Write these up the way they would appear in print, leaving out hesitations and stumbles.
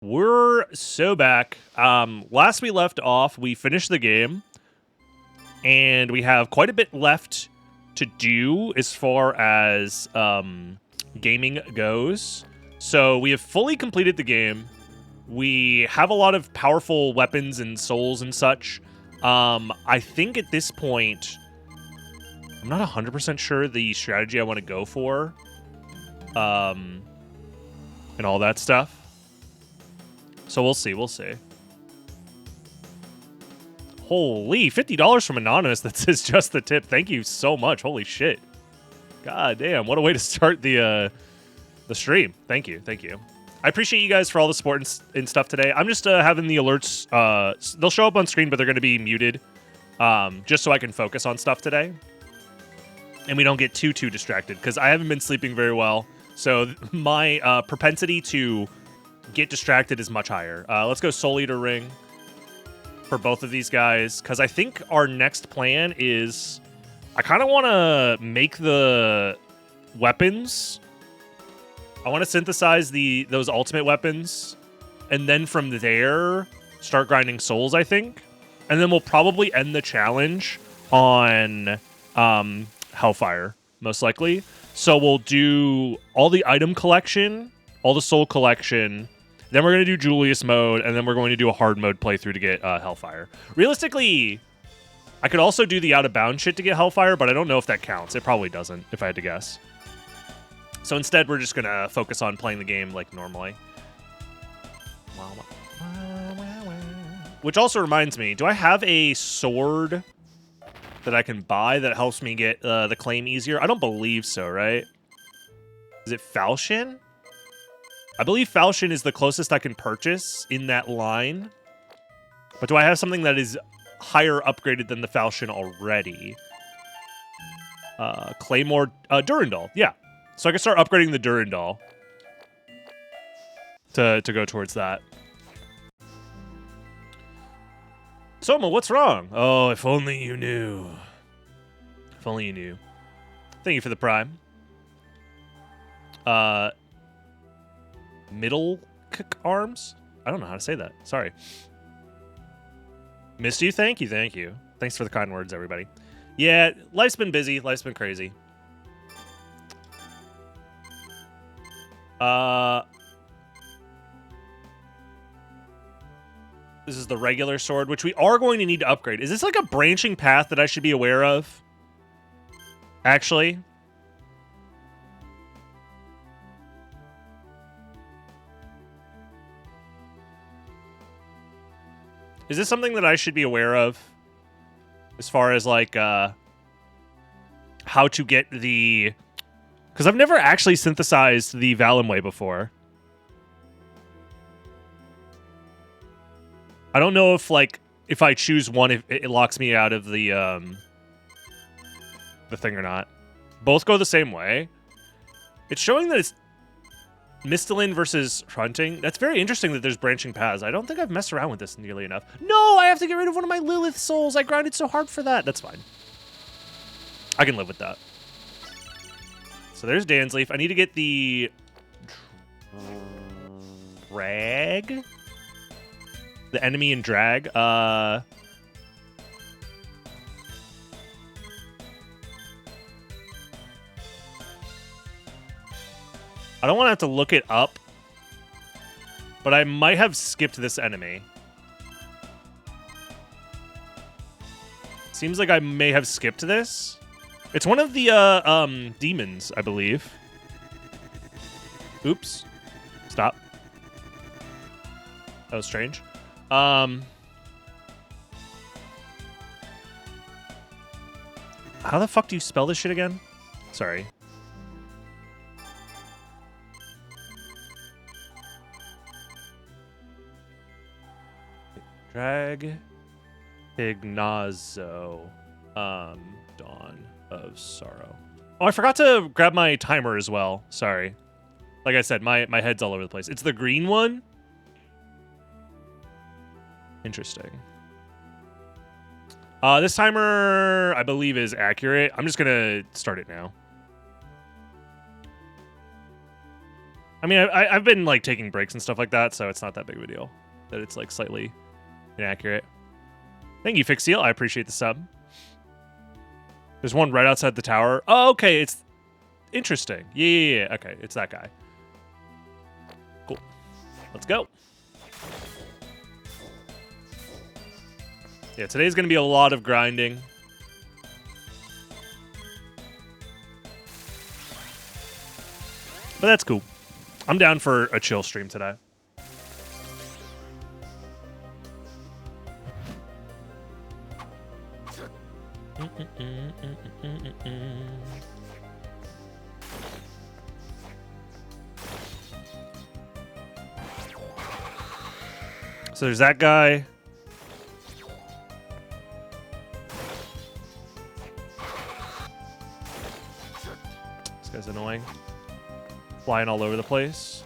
We're so back. Last we left off, we finished the game, and we have quite a bit left to do as far as gaming goes. So we have fully completed the game. We have a lot of powerful weapons and souls and such. I think at this point, I'm not 100% sure the strategy I want to go for, and all that stuff. So we'll see. Holy, $50 from Anonymous that says just the tip. Thank you so much. Holy shit. God damn, what a way to start the stream. Thank you. I appreciate you guys for all the support and stuff today. I'm just having the alerts. They'll show up on screen, but they're going to be muted, just so I can focus on stuff today. And we don't get too distracted, because I haven't been sleeping very well. So my propensity to get distracted is much higher. Let's go Soul Eater Ring for both of these guys, because I think our next plan is I kind of want to make the weapons. I want to synthesize those ultimate weapons, and then from there start grinding souls, I think. And then we'll probably end the challenge on Hellfire, most likely. So we'll do all the item collection, all the soul collection. Then we're going to do Julius mode, and then we're going to do a hard mode playthrough to get Hellfire. Realistically, I could also do the out of bounds shit to get Hellfire, but I don't know if that counts. It probably doesn't, if I had to guess. So instead, we're just going to focus on playing the game like normally. Which also reminds me, do I have a sword that I can buy that helps me get the claim easier? I don't believe so, right? Is it Falchion? I believe Falchion is the closest I can purchase in that line. But do I have something that is higher upgraded than the Falchion already? Claymore, Durandal, yeah. So I can start upgrading the Durandal to go towards that. Soma, what's wrong? Oh, if only you knew. If only you knew. Thank you for the Prime. Middle arms? I don't know how to say that. Sorry. Missed you? Thank you. Thanks for the kind words, everybody. Yeah, life's been busy. Life's been crazy. This is the regular sword, which we are going to need to upgrade. Is this like a branching path that I should be aware of? Actually. Is this something that I should be aware of? As far as, like, how to get the... Because I've never actually synthesized the Valenway before. I don't know if, like, if I choose one, if it locks me out of the thing or not. Both go the same way. It's showing that it's Mistalin versus Hunting. That's very interesting that there's branching paths. I don't think I've messed around with this nearly enough. No, I have to get rid of one of my Lilith souls. I grinded so hard for that. That's fine. I can live with that. So there's Dansleaf. I need to get the drag. The enemy and drag. I don't want to have to look it up, but I might have skipped this enemy. Seems like I may have skipped this. It's one of the demons, I believe. Oops. Stop. That was strange. How the fuck do you spell this shit again? Sorry. Drag Ignazo. Dawn of Sorrow. Oh, I forgot to grab my timer as well. Sorry. Like I said, my head's all over the place. It's the green one? Interesting. This timer, I believe, is accurate. I'm just going to start it now. I mean, I've been like taking breaks and stuff like that, so it's not that big of a deal that it's like slightly inaccurate. Thank you, Fixiel. I appreciate the sub. There's one right outside the tower. Oh, okay. It's interesting. Yeah. Okay, it's that guy. Cool. Let's go. Yeah, today's going to be a lot of grinding. But that's cool. I'm down for a chill stream today. So there's that guy. This guy's annoying. Flying all over the place.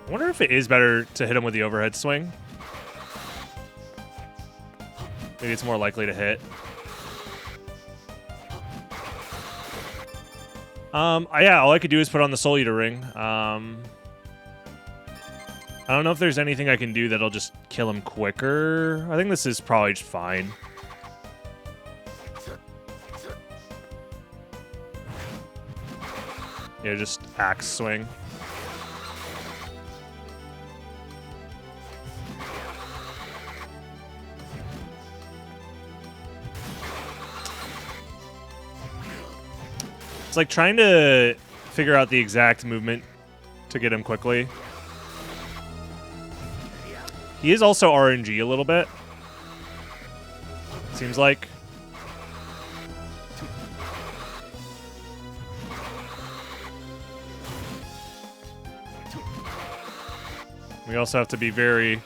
I wonder if it is better to hit him with the overhead swing. Maybe it's more likely to hit. Yeah, all I could do is put on the Soul Eater ring. I don't know if there's anything I can do that'll just kill him quicker. I think this is probably just fine. Yeah, just axe swing. It's like trying to figure out the exact movement to get him quickly. He is also RNG a little bit. Seems like. We also have to be very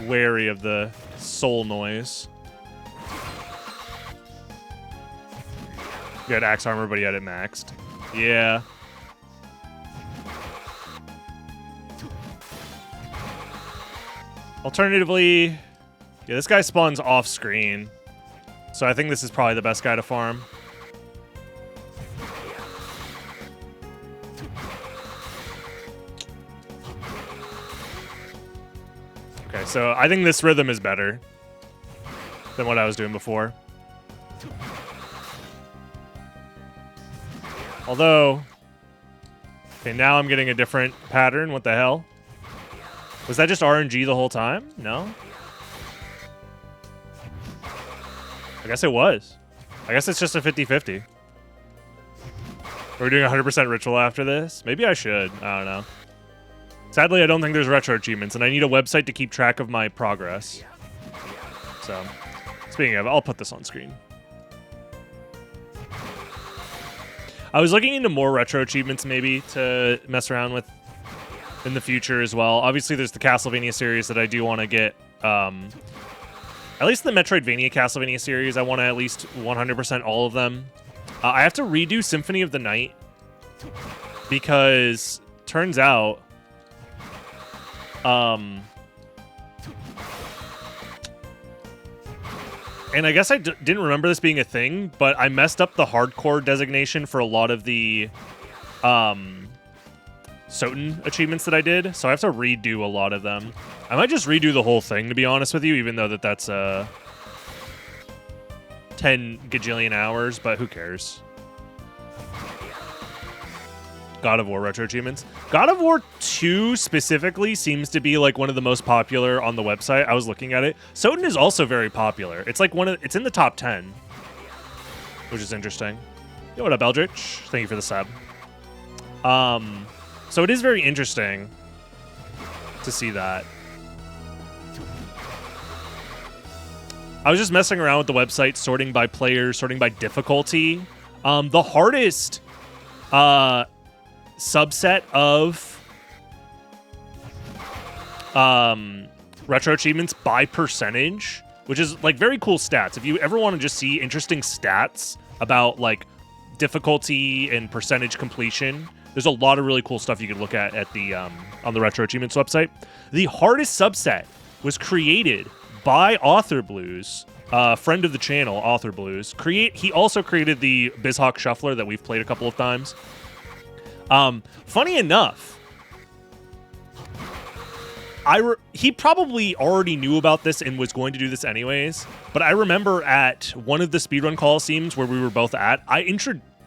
wary of the soul noise. You had axe armor, but he had it maxed. Yeah. Alternatively, yeah, this guy spawns off screen. So I think this is probably the best guy to farm. Okay, so I think this rhythm is better than what I was doing before. Although, okay, now I'm getting a different pattern. What the hell? Was that just RNG the whole time? No? I guess it was. I guess it's just a 50-50. We're doing 100% ritual after this? Maybe I should. I don't know. Sadly, I don't think there's retro achievements, and I need a website to keep track of my progress. So, speaking of, I'll put this on screen. I was looking into more retro achievements maybe to mess around with in the future as well. Obviously, there's the Castlevania series that I do want to get. At least the Metroidvania Castlevania series, I want to at least 100% all of them. I have to redo Symphony of the Night because turns out and I guess I didn't remember this being a thing, but I messed up the hardcore designation for a lot of the Soten achievements that I did, so I have to redo a lot of them. I might just redo the whole thing, to be honest with you, even though that's 10 gajillion hours, but who cares? God of War retro achievements. God of War 2 specifically seems to be like one of the most popular on the website. I was looking at it. Soten is also very popular. It's like it's in the top 10, which is interesting. Yo, what up, Eldritch? Thank you for the sub. So it is very interesting to see that. I was just messing around with the website, sorting by players, sorting by difficulty. The hardest subset of retro achievements by percentage, which is like very cool stats. If you ever want to just see interesting stats about like difficulty and percentage completion, there's a lot of really cool stuff you can look at the on the retro achievements website. The hardest subset was created by Author Blues friend of the channel, Author Blues, he also created the BizHawk Shuffler that we've played a couple of times. Funny enough, he probably already knew about this and was going to do this anyways, but I remember at one of the Speedrun Coliseums where we were both at,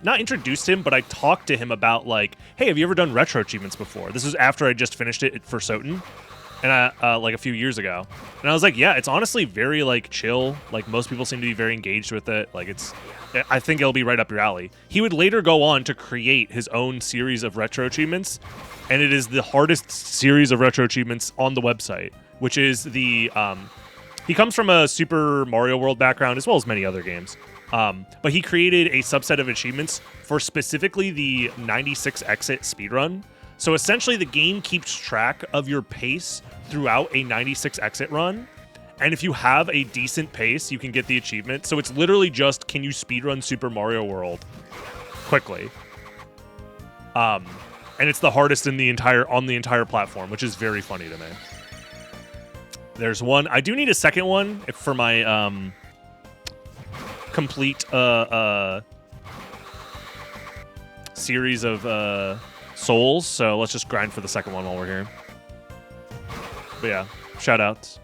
not introduced him, but I talked to him about, like, hey, have you ever done retro achievements before? This was after I just finished it for Soten, and like a few years ago. And I was like, yeah, it's honestly very, like, chill. Like, most people seem to be very engaged with it. Like, I think it'll be right up your alley. He would later go on to create his own series of retro achievements, and it is the hardest series of retro achievements on the website, which is the, he comes from a Super Mario World background, as well as many other games. But he created a subset of achievements for specifically the 96 exit speedrun. So essentially the game keeps track of your pace throughout a 96 exit run. And if you have a decent pace, you can get the achievement. So it's literally just, can you speedrun Super Mario World quickly? And it's the hardest on the entire platform, which is very funny to me. There's one. I do need a second one for my complete series of souls, so let's just grind for the second one while we're here. But yeah, shout outs.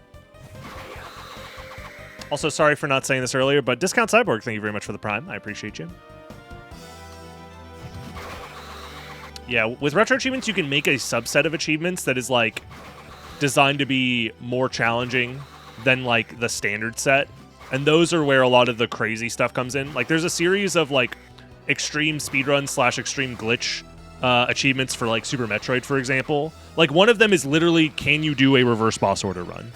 Also, sorry for not saying this earlier, but Discount Cyborg, thank you very much for the Prime. I appreciate you. Yeah, with retro achievements, you can make a subset of achievements that is, like, designed to be more challenging than, like, the standard set. And those are where a lot of the crazy stuff comes in. Like, there's a series of, like, extreme speedrun / extreme glitch achievements for, like, Super Metroid, for example. Like, one of them is literally, can you do a reverse boss order run?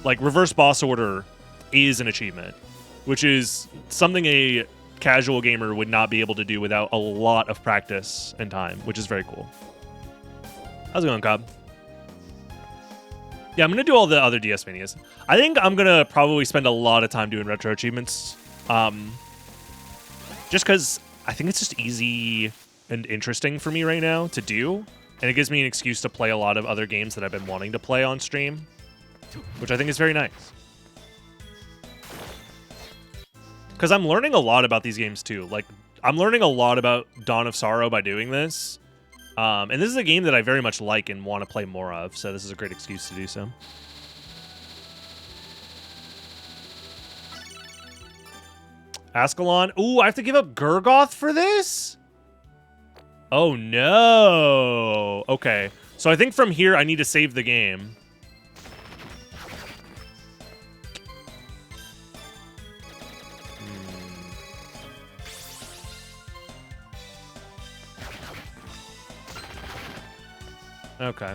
Like, reverse boss order is an achievement, which is something a casual gamer would not be able to do without a lot of practice and time, which is very cool. How's it going, Cobb? Yeah, I'm going to do all the other DS Manias. I think I'm going to probably spend a lot of time doing retro achievements. Just because I think it's just easy and interesting for me right now to do. And it gives me an excuse to play a lot of other games that I've been wanting to play on stream, which I think is very nice. Because I'm learning a lot about these games too. Like, I'm learning a lot about Dawn of Sorrow by doing this. And this is a game that I very much like and want to play more of, so this is a great excuse to do so. Ascalon. Ooh, I have to give up Gurgoth for this? Oh, no. Okay. So I think from here, I need to save the game. Okay.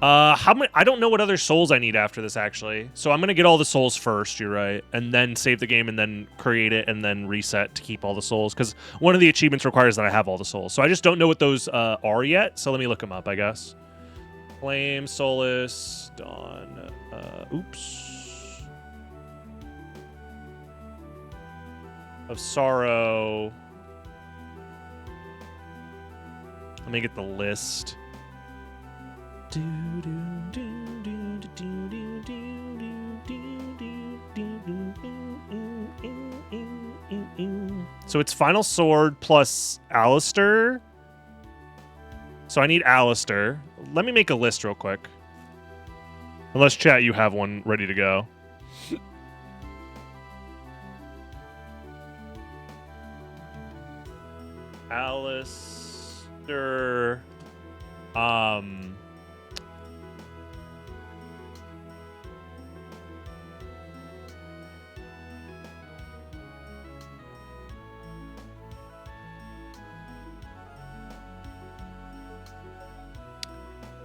How many? I don't know what other souls I need after this, actually. So I'm going to get all the souls first, you're right. And then save the game and then create it and then reset to keep all the souls. Because one of the achievements requires that I have all the souls. So I just don't know what those are yet. So let me look them up, I guess. Flame, Solace, Dawn. Oops. Of Sorrow. Let me get the list. So it's Final Sword plus Alistair. So I need Alistair. Let me make a list real quick. Unless, chat, you have one ready to go. Alistair.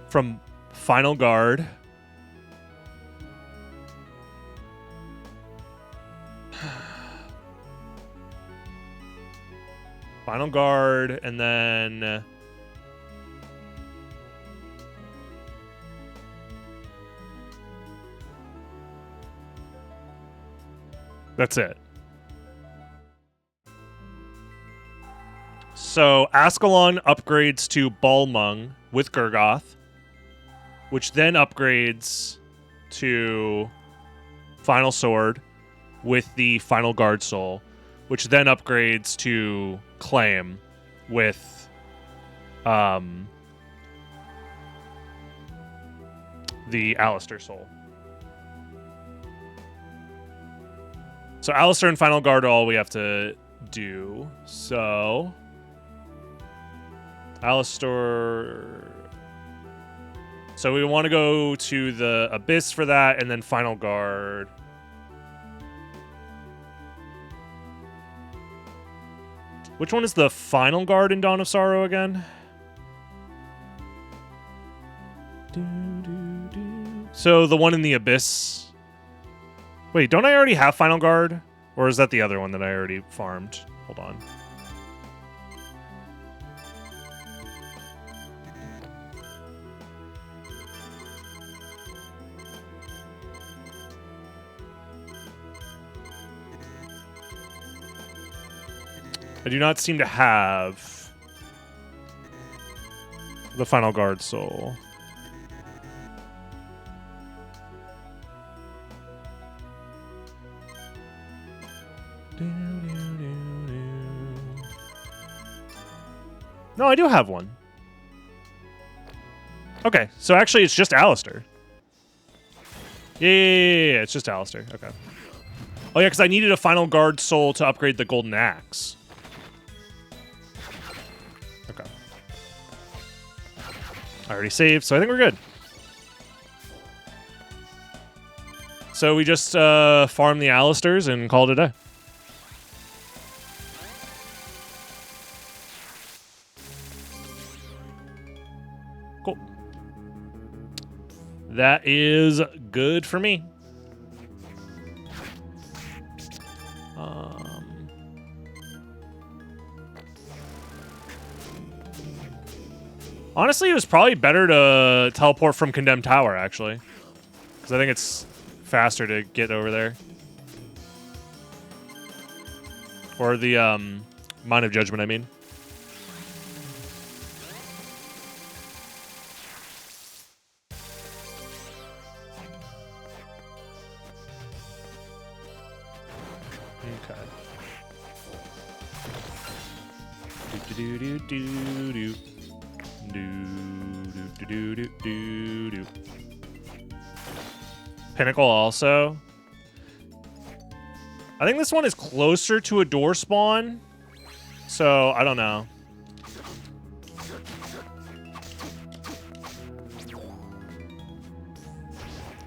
From Final Guard. Final Guard, and then... that's it. So Ascalon upgrades to Balmung with Gurgoth, which then upgrades to final sword with the final guard soul, which then upgrades to claim with the Alistair soul. So Alistair and final guard are all we have to do. So Alistair. So we want to go to the Abyss for that, and then final guard. Which one is the final guard in Dawn of Sorrow again? So the one in the Abyss. Wait, don't I already have final guard? Or is that the other one that I already farmed? Hold on. I do not seem to have the final guard soul. No, I do have one. Okay, so actually it's just Alistair. Yeah, it's just Alistair. Okay. Oh yeah, because I needed a final guard soul to upgrade the golden axe. Okay. I already saved, so I think we're good. So we just farm the Alistairs and call it a day. Cool. That is good for me. Honestly, it was probably better to teleport from Condemned Tower, actually. Because I think it's faster to get over there. Or the Mine of Judgment, I mean. Okay. Do-do-do-do-do-do. Do. Pinnacle also. I think this one is closer to a door spawn, so I don't know.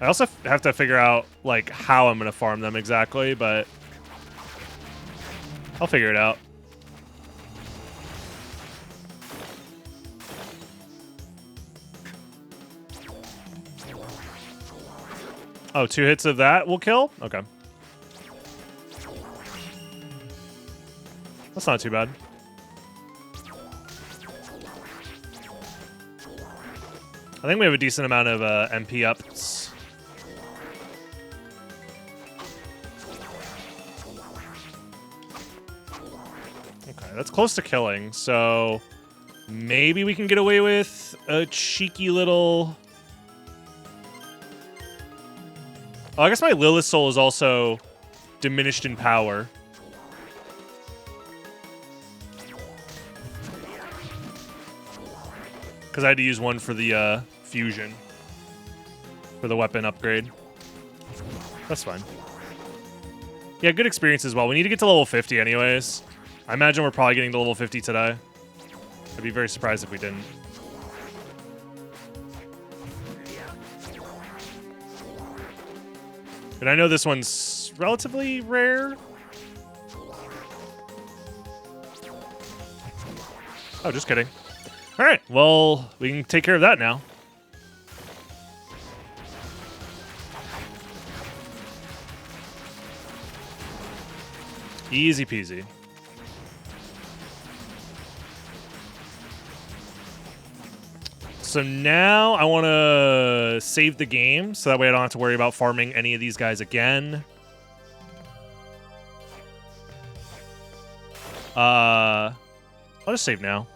I also have to figure out like how I'm gonna farm them exactly, but I'll figure it out. Oh, 2 hits of that will kill? Okay. That's not too bad. I think we have a decent amount of MP ups. Okay, that's close to killing, so maybe we can get away with a cheeky little... Oh, I guess my Lilith Soul is also diminished in power. Because I had to use one for the fusion. For the weapon upgrade. That's fine. Yeah, good experience as well. We need to get to level 50 anyways. I imagine we're probably getting to level 50 today. I'd be very surprised if we didn't. And I know this one's relatively rare. Oh, just kidding. All right, well, we can take care of that now. Easy peasy. So now I want to save the game so that way I don't have to worry about farming any of these guys again. I'll just save now.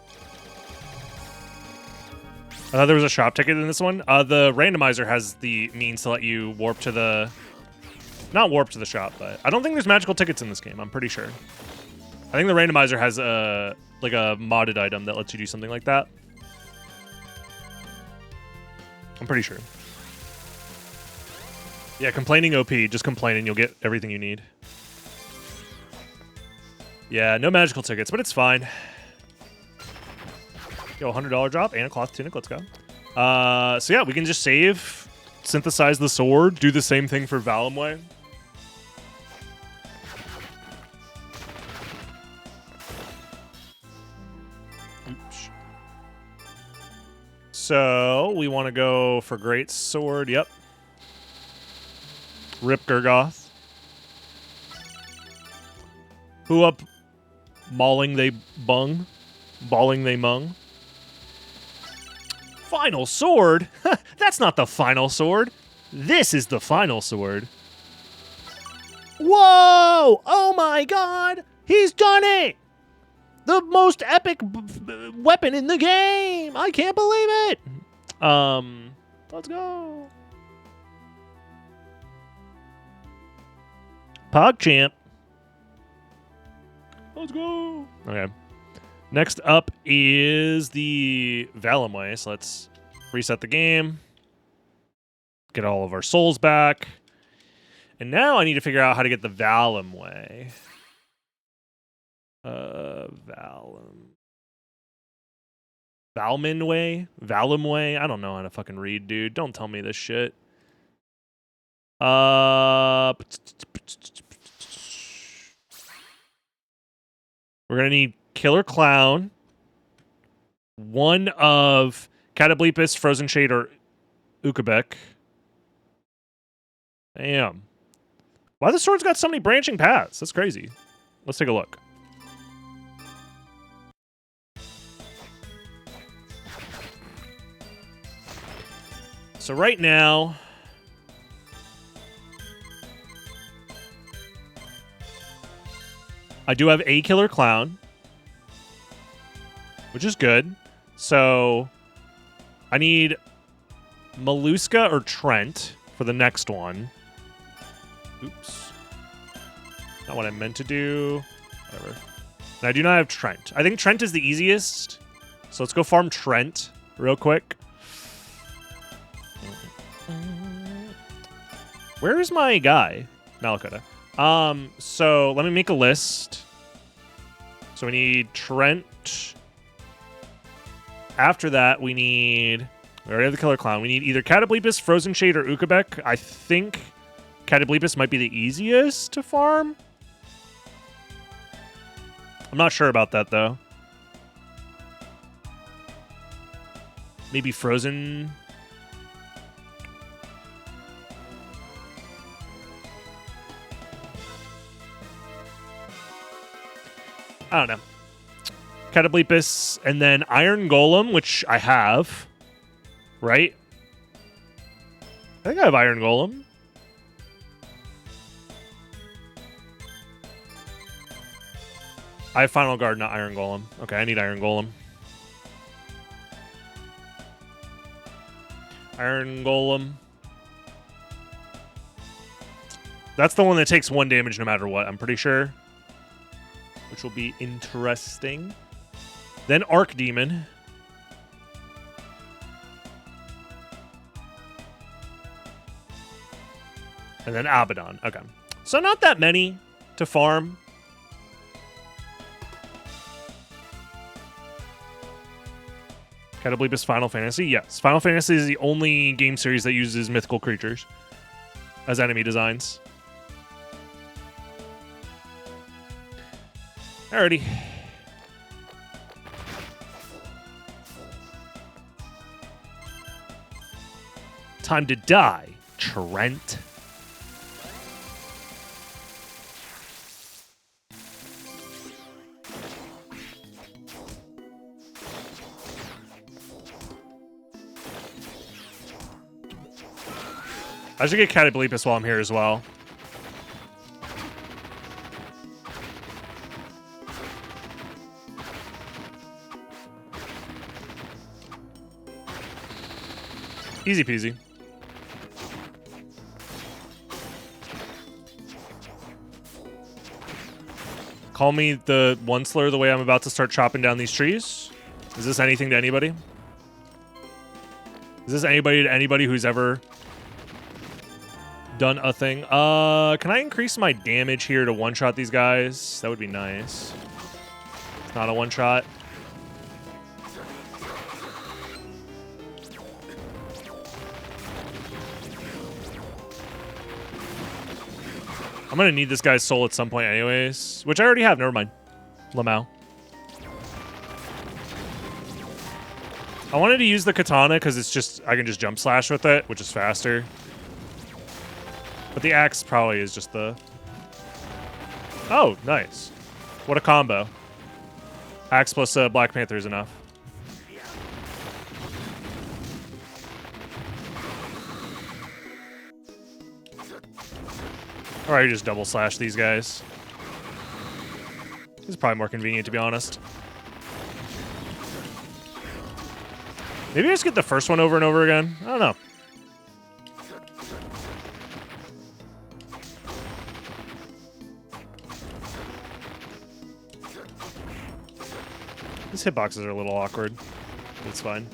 I thought there was a shop ticket in this one. The randomizer has the means to let you warp to the Not warp to the shop, but I don't think there's magical tickets in this game. I'm pretty sure. I think the randomizer has a like a modded item that lets you do something like that. I'm pretty sure. Yeah, complaining OP. Just complain and you'll get everything you need. Yeah, no magical tickets, but it's fine. Yo, $100 drop and a cloth tunic. Let's go. So yeah, we can just save, synthesize the sword, do the same thing for Valimway. Oops. So we want to go for Great Sword. Yep. Rip Gurgoth. Who up? Mauling they bung. Balling they mung. Final sword? That's not the final sword. This is the final sword. Whoa! Oh my god! He's done it! The most epic weapon in the game! I can't believe it! Let's go. PogChamp. Let's go. Okay. Next up is the Valimway. So let's reset the game. Get all of our souls back. And now I need to figure out how to get the Valimway. Valimway? I don't know how to fucking read, dude. Don't tell me this shit. We're gonna need Killer Clown, one of Catoblepus, Frozen Shade, or Ukabek. Damn. Why the sword's got so many branching paths? That's crazy. Let's take a look. So right now, I do have a Killer Clown, which is good. So I need Maluska or Trent for the next one. Oops. Not what I meant to do. Whatever. And I do not have Trent. I think Trent is the easiest. So let's go farm Trent real quick. Where is my guy? Malakota. So let me make a list. So we need Trent. After that, we already have the Killer Clown. We need either Catoblepus, Frozen Shade, or Ukabek. I think Catoblepus might be the easiest to farm. I'm not sure about that, though. Maybe Frozen. I don't know. Catoblepus, and then Iron Golem, which I have. Right? I think I have Iron Golem. I have Final Guard, not Iron Golem. Okay, I need Iron Golem. Iron Golem. That's the one that takes 1 damage no matter what, I'm pretty sure. Which will be interesting. Then Archdemon. And then Abaddon. Okay. So not that many to farm. Catoblepus Final Fantasy? Yes. Final Fantasy is the only game series that uses mythical creatures as enemy designs. Alrighty. Time to die, Trent. I should get Catoblepus while I'm here as well. Easy peasy. Call me the one slur the way I'm about to start chopping down these trees. Is this anything to anybody? Is this anybody to anybody who's ever done a thing? Can I increase my damage here to one-shot these guys? That would be nice. It's not a one-shot. I'm gonna need this guy's soul at some point anyways, which I already have. Never mind. Lamau. I wanted to use the katana because it's just, I can just jump slash with it, which is faster. But the axe probably is just the... Oh, nice. What a combo. Axe plus Black Panther is enough. Or I just double slash these guys. This is probably more convenient, to be honest. Maybe I just get the first one over and over again. I don't know. These hitboxes are a little awkward. It's fine.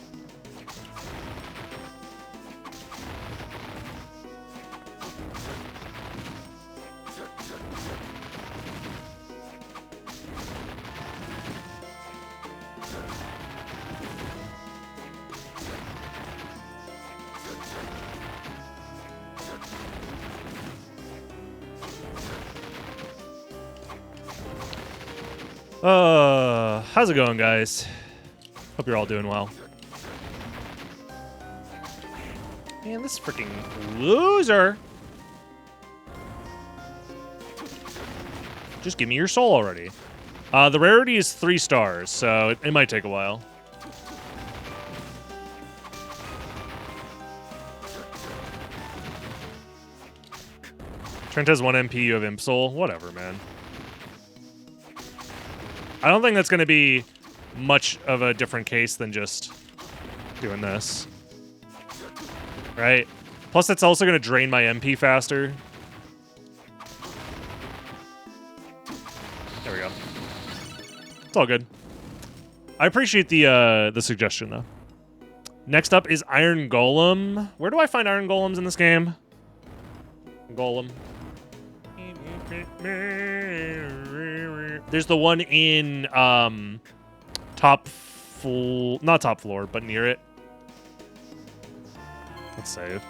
How's it going, guys? Hope you're all doing well. Man, this freaking loser. Just give me your soul already. The rarity is 3 stars, so it might take a while. Trent has 1 MP, you have Imp Soul. Whatever, man. I don't think that's going to be much of a different case than just doing this. Right? Plus, it's also going to drain my MP faster. There we go. It's all good. I appreciate the suggestion, though. Next up is Iron Golem. Where do I find Iron Golems in this game? Golem. There's the one in not top floor, but near it. Let's save.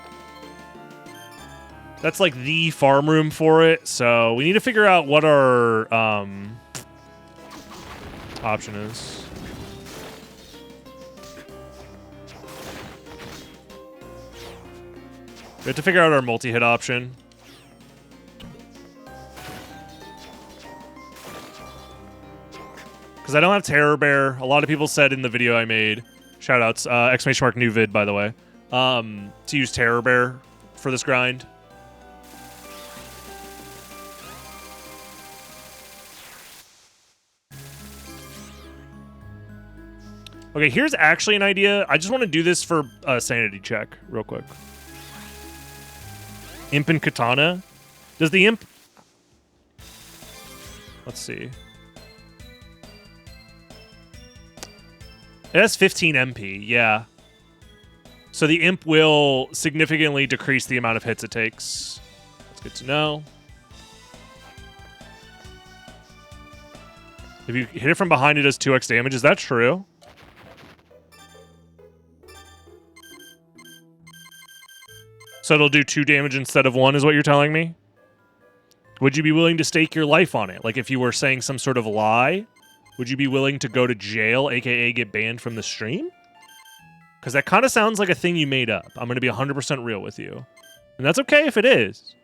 That's like the farm room for it, so we need to figure out what our option is. We have to figure out our multi-hit option. Because I don't have Terror Bear. A lot of people said in the video I made, shoutouts, exclamation mark new vid, by the way, to use Terror Bear for this grind. Okay, here's actually an idea. I just want to do this for a sanity check real quick. Imp and Katana. Does the Imp... Let's see. It has 15 MP, yeah. So the Imp will significantly decrease the amount of hits it takes. That's good to know. If you hit it from behind, it does 2x damage. Is that true? So it'll do 2 damage instead of 1, is what you're telling me? Would you be willing to stake your life on it? Like if you were saying some sort of lie? Would you be willing to go to jail, aka get banned from the stream? Because that kind of sounds like a thing you made up. I'm going to be 100% real with you. And that's okay if it is.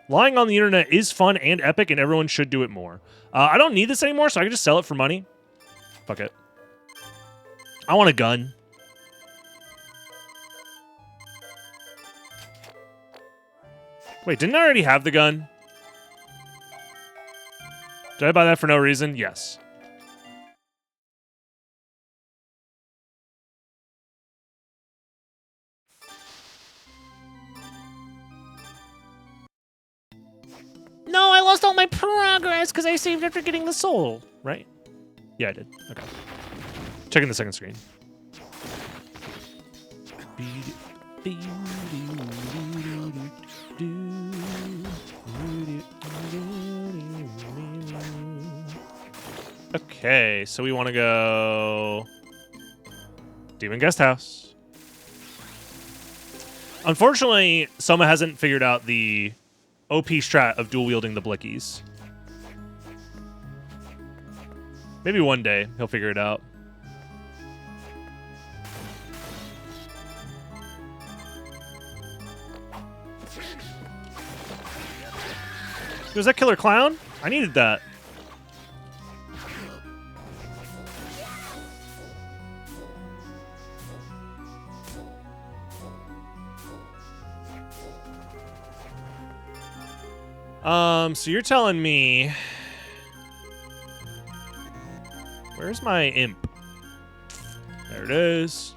Lying on the internet is fun and epic, and everyone should do it more. I don't need this anymore, so I can just sell it for money. Fuck it. I want a gun. Wait, didn't I already have the gun? Did I buy that for no reason? Yes. No, I lost all my my progress because I saved after getting the soul, right? Yeah, I did. Okay. Checking the second screen. Okay, so we want to go Demon Guest House. Unfortunately, Soma hasn't figured out the OP strat of dual wielding the blickies. Maybe one day he'll figure it out. Was that Killer Clown? I needed that. So you're telling me... Where's my imp? There it is.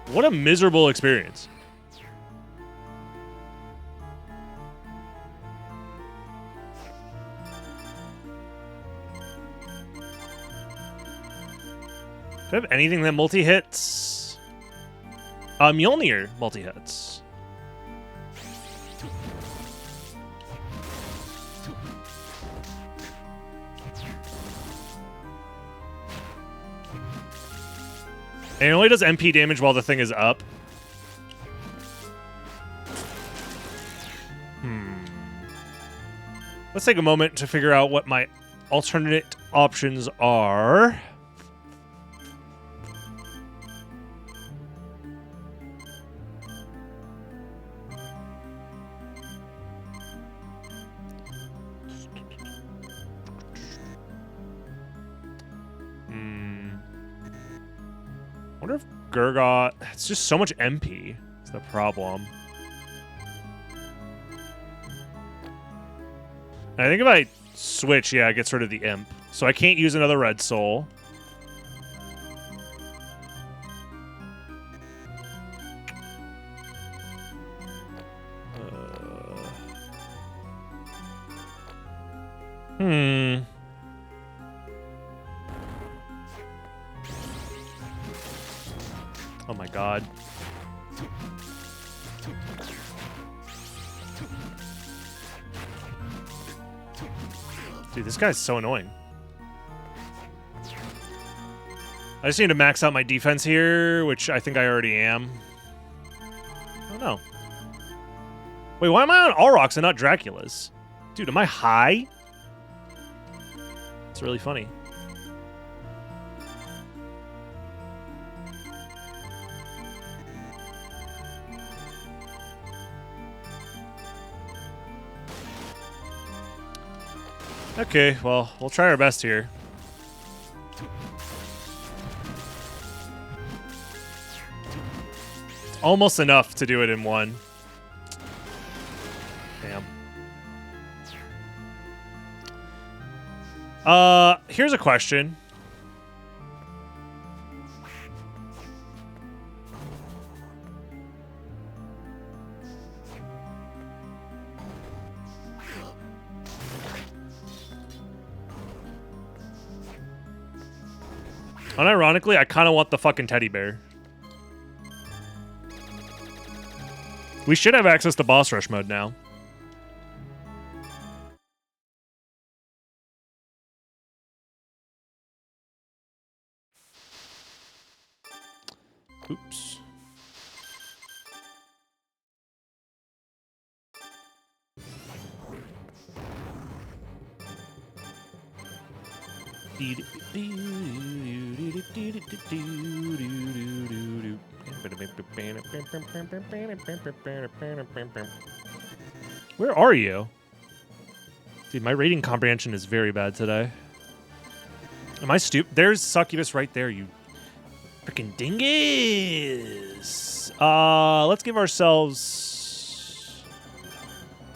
What a miserable experience. Do I have anything that multi-hits? Mjolnir multi-hits. And it only does MP damage while the thing is up. Let's take a moment to figure out what my alternate options are. I wonder if Gurgot... It's just so much MP. It's the problem. And I think if I switch, yeah, I get rid of the imp. So I can't use another red soul. Oh my god. Dude, this guy's so annoying. I just need to max out my defense here, which I think I already am. Oh no. Wait, why am I on Aurochs and not Dracula's? Dude, am I high? It's really funny. Okay, well, we'll try our best here. It's almost enough to do it in one. Damn. Here's a question. Unironically, I kind of want the fucking teddy bear. We should have access to boss rush mode now. Oops. Where are you? Dude, my reading comprehension is very bad today. Am I stupid? There's Succubus right there, you freaking dingus. Let's give ourselves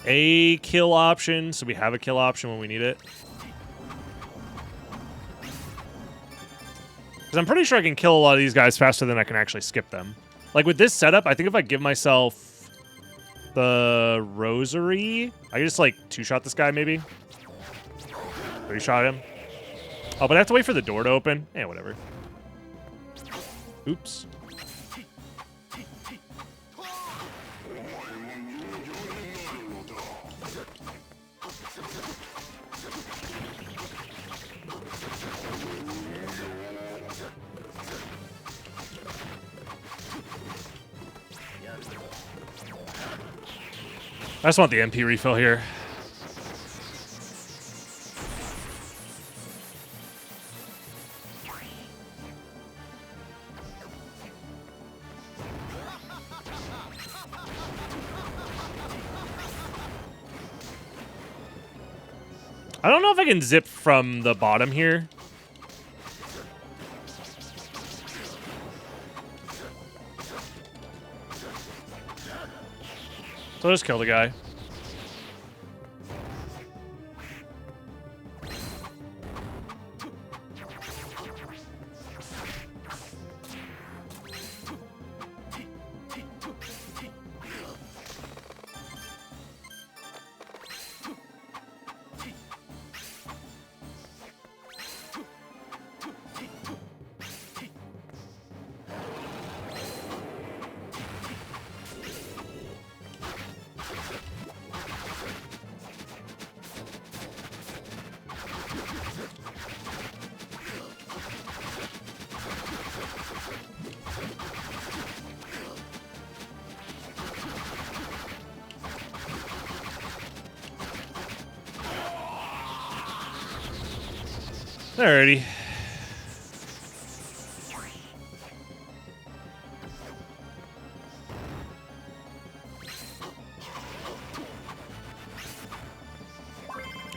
a kill option, so we have a kill option when we need it. Because I'm pretty sure I can kill a lot of these guys faster than I can actually skip them. Like with this setup, I think if I give myself the rosary, I can just like 2-shot this guy maybe. 3-shot him. Oh, but I have to wait for the door to open. Eh, whatever. Oops. I just want the MP refill here. I don't know if I can zip from the bottom here. So I'll just kill the guy. Alrighty.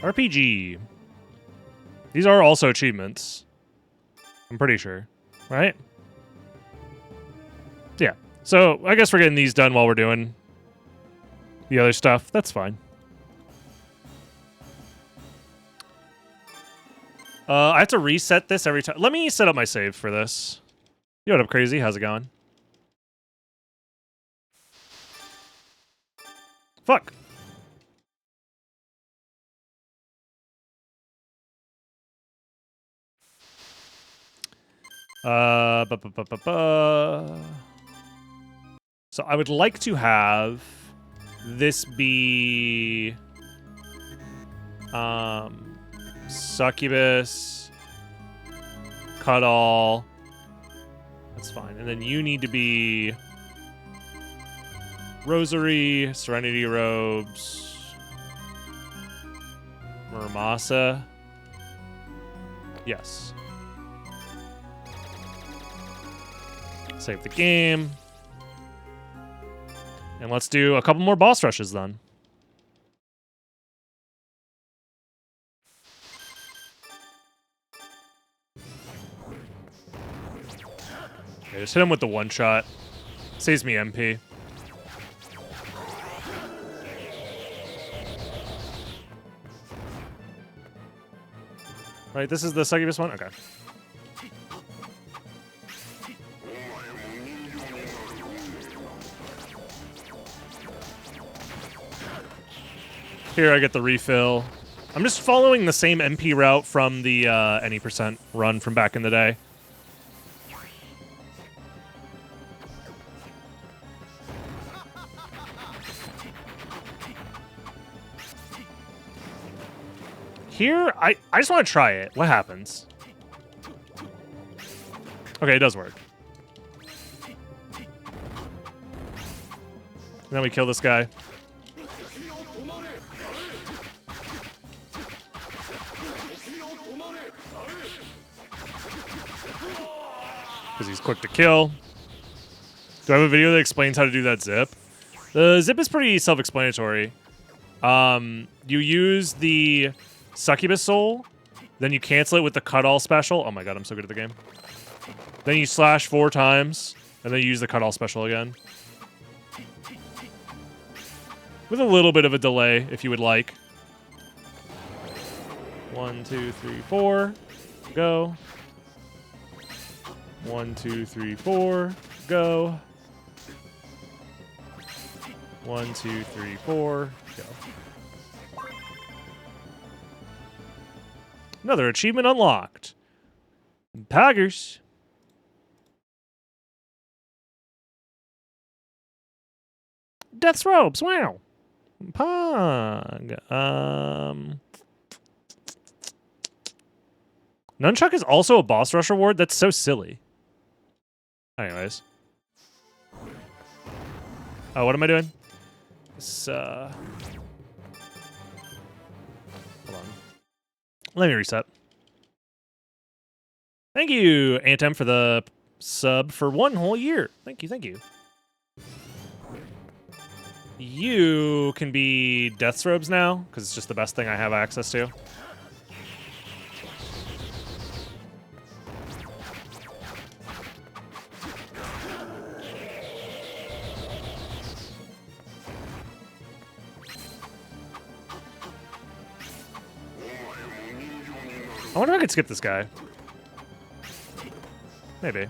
RPG. These are also achievements. I'm pretty sure, right? Yeah. So I guess we're getting these done while we're doing the other stuff. That's fine. I have to reset this every time. Let me set up my save for this. Yo, what up, Crazy? How's it going? Fuck. So I would like to have this be Succubus, Cut All. That's fine. And then you need to be Rosary, Serenity Robes, Muramasa. Yes. Save the game. And let's do a couple more boss rushes then. Okay, just hit him with the one shot. Saves me MP. Right, this is the Succubus one? Okay. Here I get the refill. I'm just following the same MP route from the any percent run from back in the day. Here, I just want to try it. What happens? Okay, it does work. And then we kill this guy. Because he's quick to kill. Do I have a video that explains how to do that zip? The zip is pretty self-explanatory. You use the Succubus Soul, then you cancel it with the Cut All special. Oh my god, I'm so good at the game. Then you slash 4 times, and then you use the Cut All special again. With a little bit of a delay, if you would like. 1, 2, 3, 4. Go. 1, 2, 3, 4. Go. 1, 2, 3, 4. Go. Another achievement unlocked. Poggers. Death's robes. Wow. Pog. Nunchuck is also a boss rush reward? That's so silly. Anyways. Oh, what am I doing? This, hold on. Let me reset. Thank you, Antem, for the sub for 1 whole year. Thank you, thank you. You can be Death's Robes now, because it's just the best thing I have access to. I wonder if I could skip this guy. Maybe.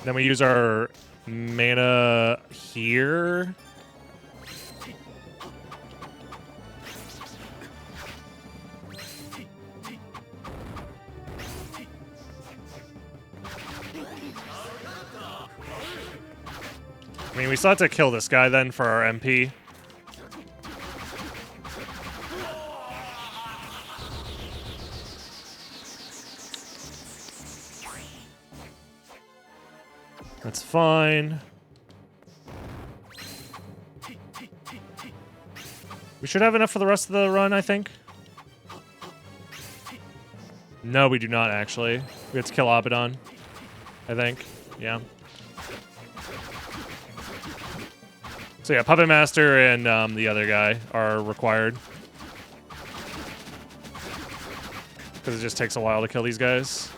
Then we use our mana here. I mean, we still have to kill this guy then for our MP. That's fine. We should have enough for the rest of the run, I think. No, we do not, actually. We have to kill Abaddon, I think. Yeah. So yeah, Puppet Master and the other guy are required. Because it just takes a while to kill these guys.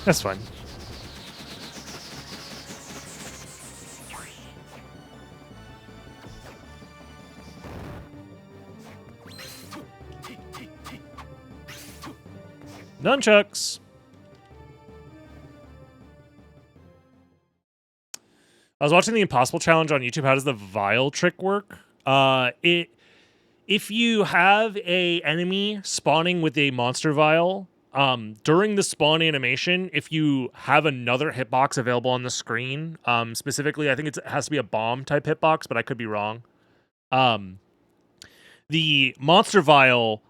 That's fine. Nunchucks. I was watching the Impossible Challenge on YouTube. How does the vial trick work? If you have a enemy spawning with a monster vial, during the spawn animation, if you have another hitbox available on the screen, specifically, I think it has to be a bomb type hitbox, but I could be wrong. The monster vial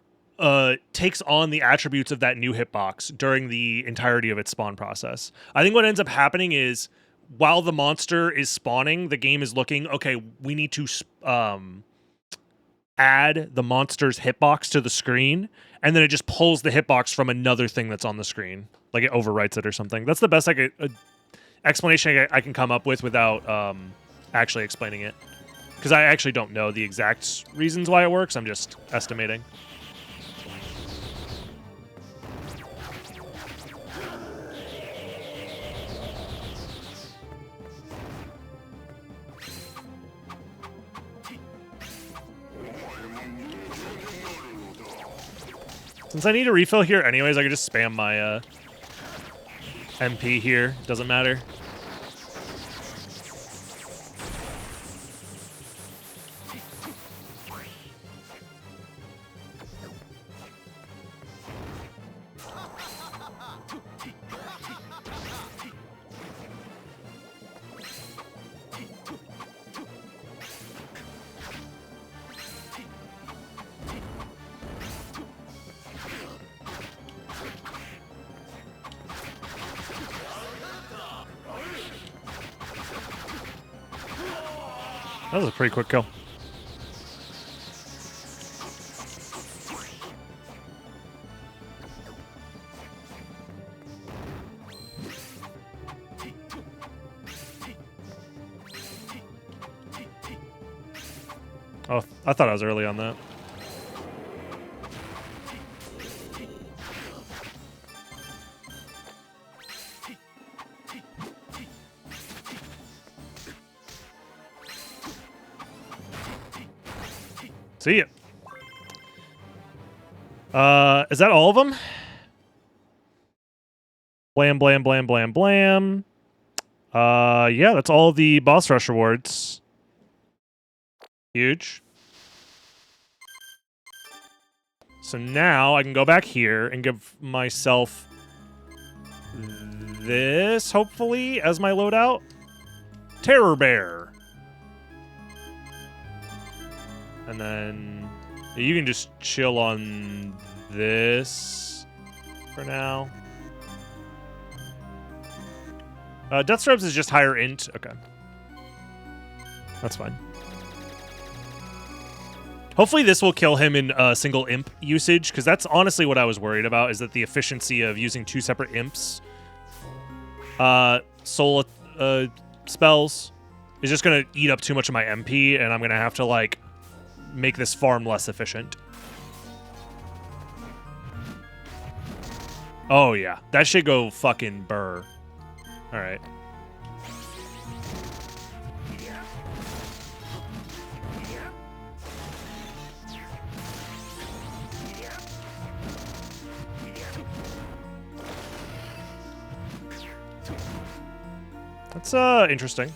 takes on the attributes of that new hitbox during the entirety of its spawn process. I think what ends up happening is while the monster is spawning, the game is looking, okay, we need to add the monster's hitbox to the screen, and then it just pulls the hitbox from another thing that's on the screen. Like it overwrites it or something. That's the best explanation I can come up with without actually explaining it. Because I actually don't know the exact reasons why it works. I'm just estimating. Since I need a refill here anyways, I could just spam my MP here. Doesn't matter. That was a pretty quick kill. Oh, I thought I was early on that. See ya. Is that all of them? Blam, blam, blam, blam, blam. Yeah, that's all the boss rush rewards. Huge. So now I can go back here and give myself this, hopefully, as my loadout. Terror Bear. And then you can just chill on this for now. Deathstripes is just higher int. Okay. That's fine. Hopefully this will kill him in single imp usage, because that's honestly what I was worried about, is that the efficiency of using 2 separate imps, soul spells, is just going to eat up too much of my MP, and I'm going to have to, like, make this farm less efficient. Oh, yeah. That should go fucking burr. Alright. That's, interesting.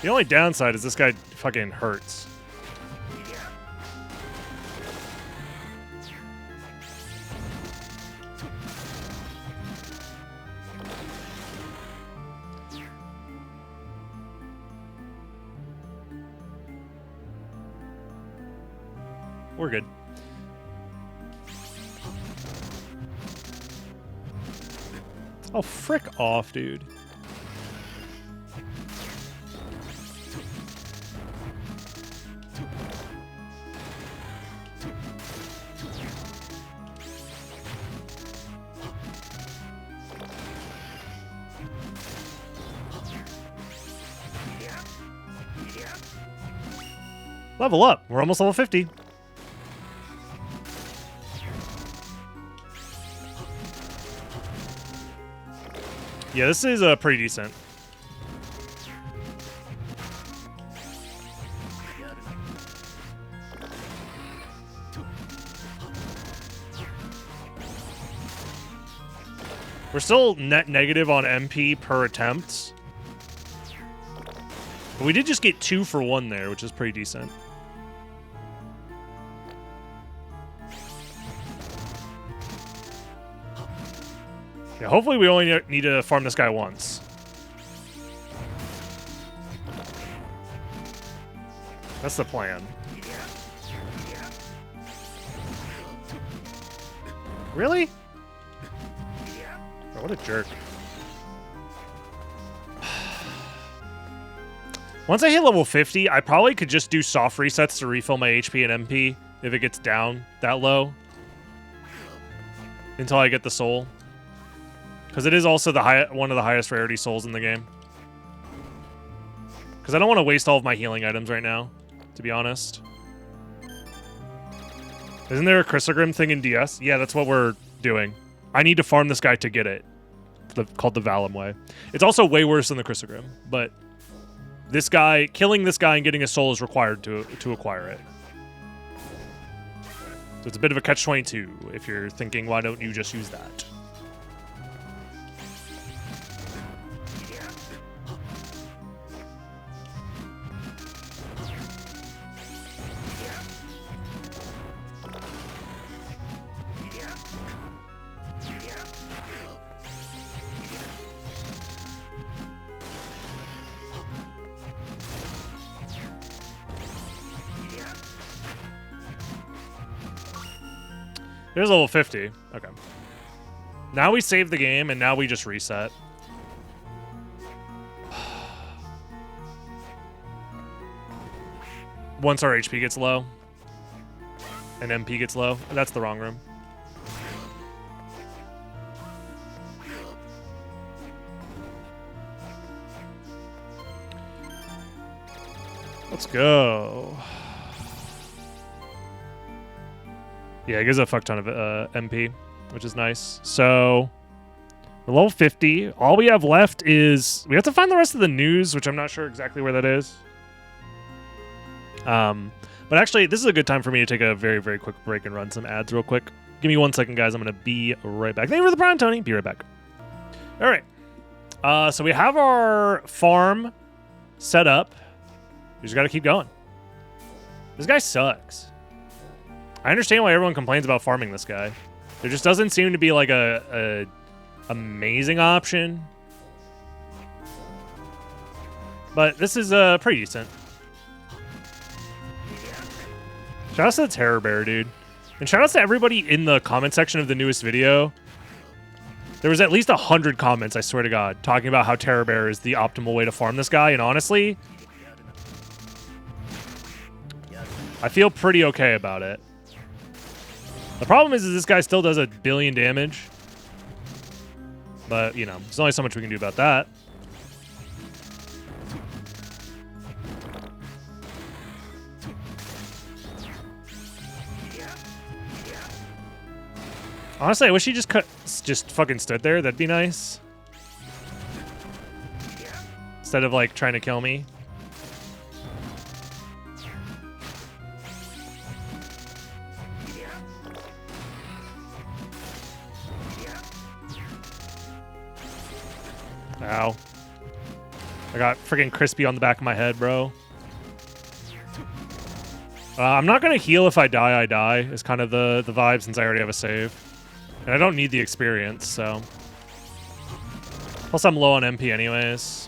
The only downside is this guy fucking hurts. We're good. Oh, frick off, dude. Level up. We're almost level 50. Yeah, this is pretty decent. We're still net negative on MP per attempt. But we did just get 2 for 1 there, which is pretty decent. Yeah, hopefully we only need to farm this guy once. That's the plan. Really? Oh, what a jerk. Once I hit level 50, I probably could just do soft resets to refill my HP and MP if it gets down that low. Until I get the soul. Because it is also the one of the highest rarity souls in the game. Because I don't want to waste all of my healing items right now, to be honest. Isn't there a Chrysogrim thing in DS? Yeah, that's what we're doing. I need to farm this guy to get it. Called the Valum way. It's also way worse than the Chrysogrim, but this guy, killing this guy and getting a soul is required to acquire it. So it's a bit of a catch-22 if you're thinking, why don't you just use that? There's level 50. Okay. Now we save the game, and now we just reset. Once our HP gets low. And MP gets low. That's the wrong room. Let's go. Yeah, it gives a fuck ton of MP, which is nice. So we're level 50. All we have left is we have to find the rest of the news, which I'm not sure exactly where that is. But actually, this is a good time for me to take a very, very quick break and run some ads real quick. Give me 1 second, guys. I'm going to be right back. Thank you for the prime, Tony. Be right back. All right. So we have our farm set up. We just got to keep going. This guy sucks. I understand why everyone complains about farming this guy. There just doesn't seem to be like a amazing option. But this is pretty decent. Shoutouts to the Terror Bear, dude. And shoutouts to everybody in the comment section of the newest video. There was at least 100 comments, I swear to God, talking about how Terror Bear is the optimal way to farm this guy. And honestly, I feel pretty okay about it. The problem is this guy still does 1 billion damage. But, you know, there's only so much we can do about that. Honestly, I wish he just fucking stood there. That'd be nice. Instead of, like, trying to kill me. Ow. I got freaking crispy on the back of my head, bro. I'm not going to heal if I die, is kind of the vibe since I already have a save. And I don't need the experience, so. Plus I'm low on MP anyways.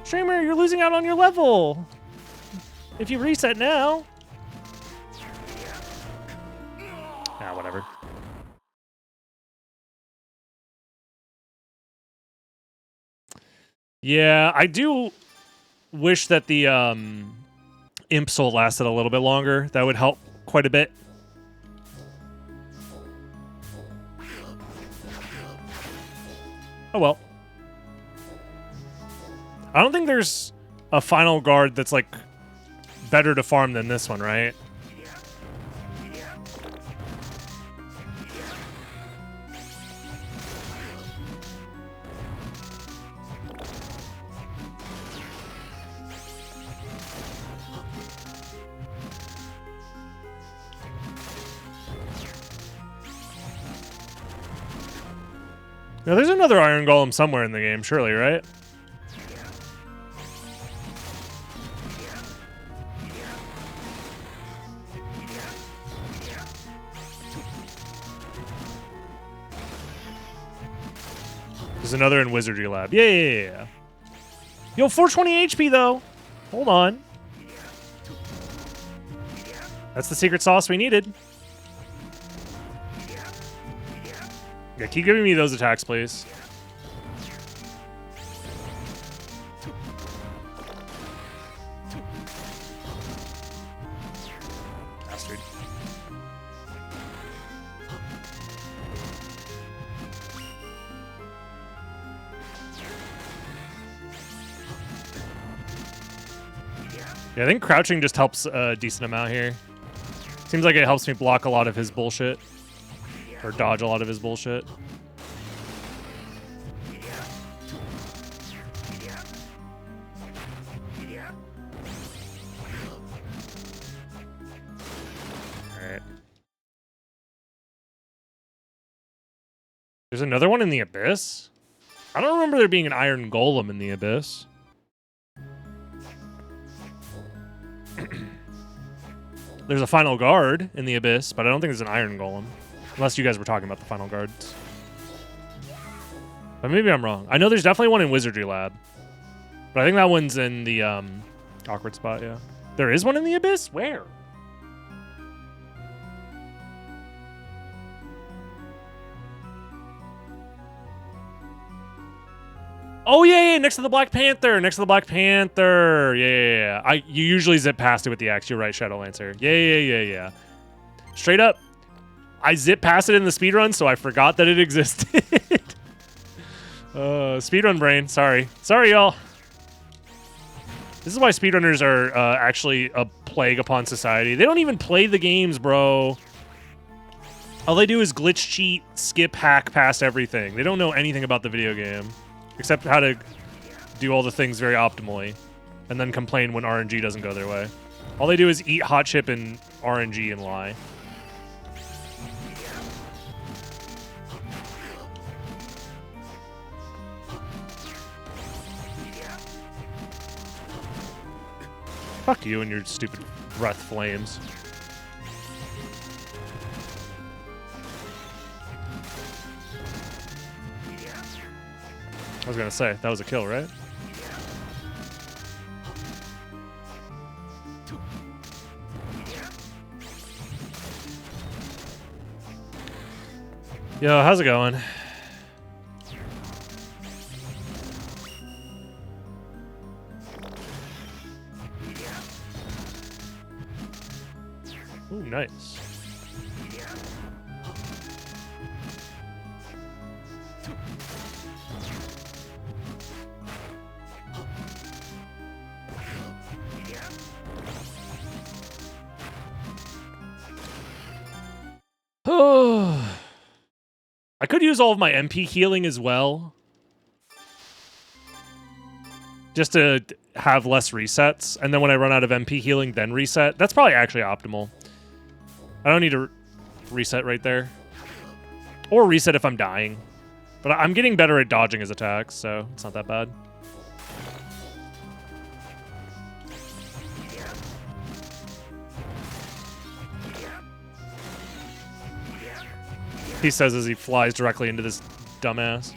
Streamer, you're losing out on your level. If you reset now. Ah, whatever. Yeah, I do wish that the Imp Soul lasted a little bit longer. That would help quite a bit. Oh well. I don't think there's a final guard that's like better to farm than this one, right? Now, there's another Iron Golem somewhere in the game, surely, right? There's another in Wizardry Lab. Yeah. Yo, 420 HP, though. Hold on. That's the secret sauce we needed. Yeah, keep giving me those attacks, please. Bastard. Yeah, I think crouching just helps a decent amount here. Seems like it helps me block a lot of his bullshit. Or dodge a lot of his bullshit. Alright. There's another one in the Abyss? I don't remember there being an Iron Golem in the Abyss. There's a Final Guard in the Abyss, but I don't think there's an Iron Golem. Unless you guys were talking about the Final Guards. But maybe I'm wrong. I know there's definitely one in Wizardry Lab. But I think that one's in the awkward spot, yeah. There is one in the Abyss? Where? Oh, yeah, next to the Black Panther. Next to the Black Panther. Yeah. You usually zip past it with the axe. You're right, Shadowlancer. Yeah. Straight up. I zip past it in the speedrun, so I forgot that it existed. Speedrun brain. Sorry, y'all. This is why speedrunners are actually a plague upon society. They don't even play the games, bro. All they do is glitch, cheat, skip, hack past everything. They don't know anything about the video game, except how to do all the things very optimally, and then complain when RNG doesn't go their way. All they do is eat hot chip and RNG and lie. Fuck you and your stupid breath flames. I was gonna say, that was a kill, right? Yo, how's it going? Ooh, nice. Oh, I could use all of my MP healing as well, just to have less resets, and then when I run out of MP healing, then reset. That's probably actually optimal. I don't need to reset right there. Or reset if I'm dying. But I'm getting better at dodging his attacks, so it's not that bad. He says as he flies directly into this dumbass.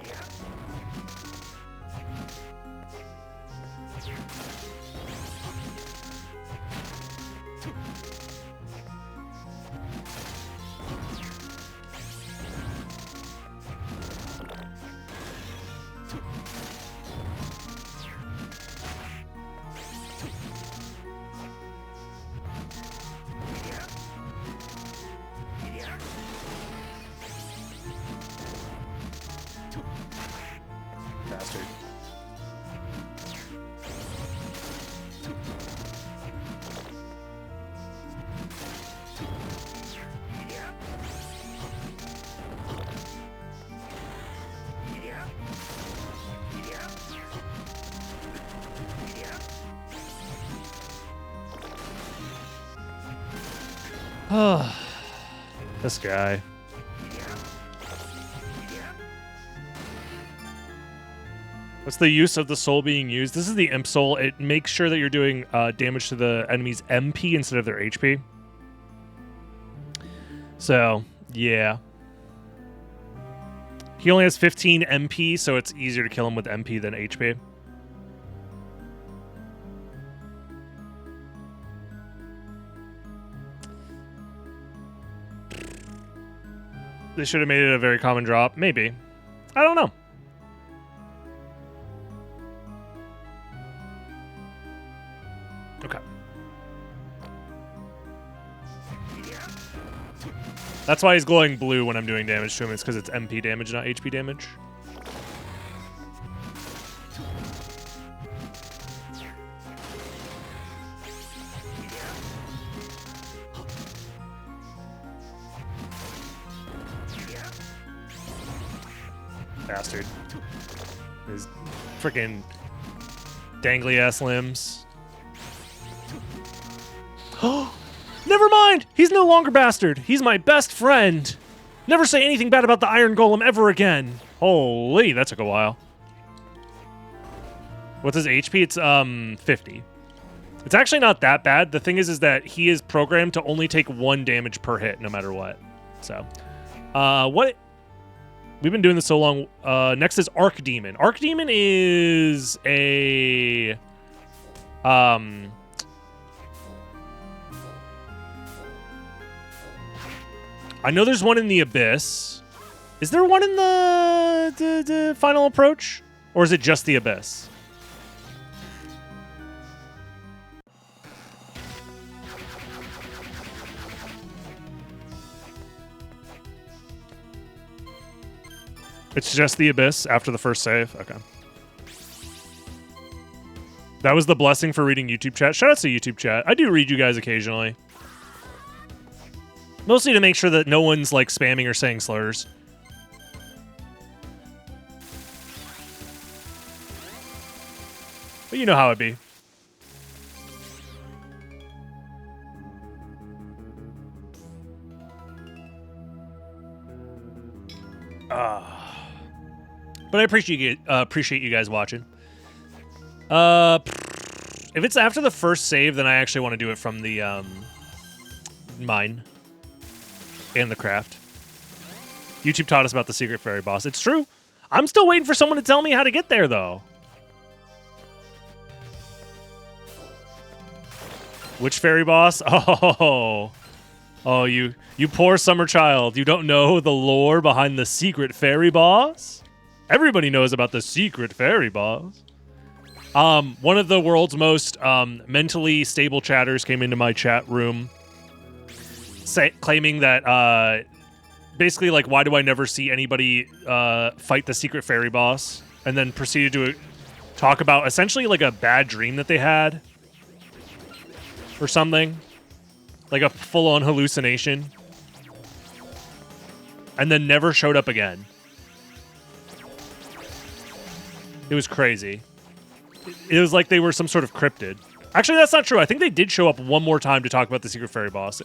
This guy. What's the use of the soul being used? This is the imp soul. It makes sure that you're doing damage to the enemy's MP instead of their HP. So, yeah. He only has 15 MP, so it's easier to kill him with MP than HP. They should have made it a very common drop. Maybe. I don't know. Okay. That's why he's glowing blue when I'm doing damage to him. It's because it's MP damage, not HP damage. Bastard. His freaking dangly ass limbs. Oh, never mind! He's no longer bastard. He's my best friend. Never say anything bad about the Iron Golem ever again. Holy, that took a while. What's his HP? It's 50. It's actually not that bad. The thing is that he is programmed to only take 1 damage per hit, no matter what. So, what? We've been doing this so long. Next is Arc Demon. Arc Demon is a I know there's one in the Abyss. Is there one in the Final Approach? Or is it just the Abyss? It's just the Abyss after the first save? Okay. That was the blessing for reading YouTube chat. Shout out to YouTube chat. I do read you guys occasionally. Mostly to make sure that no one's like spamming or saying slurs. But you know how it be. But I appreciate you guys watching. If it's after the first save, then I actually want to do it from the mine and the craft. YouTube taught us about the secret fairy boss. It's true. I'm still waiting for someone to tell me how to get there, though. Which fairy boss? Oh, you poor summer child. You don't know the lore behind the secret fairy boss? Everybody knows about the secret fairy boss. One of the world's most mentally stable chatters came into my chat room claiming that basically, like, why do I never see anybody fight the secret fairy boss? And then proceeded to talk about essentially like a bad dream that they had or something. Like a full-on hallucination. And then never showed up again. It was crazy. It was like they were some sort of cryptid. Actually, that's not true. I think they did show up one more time to talk about the secret fairy boss.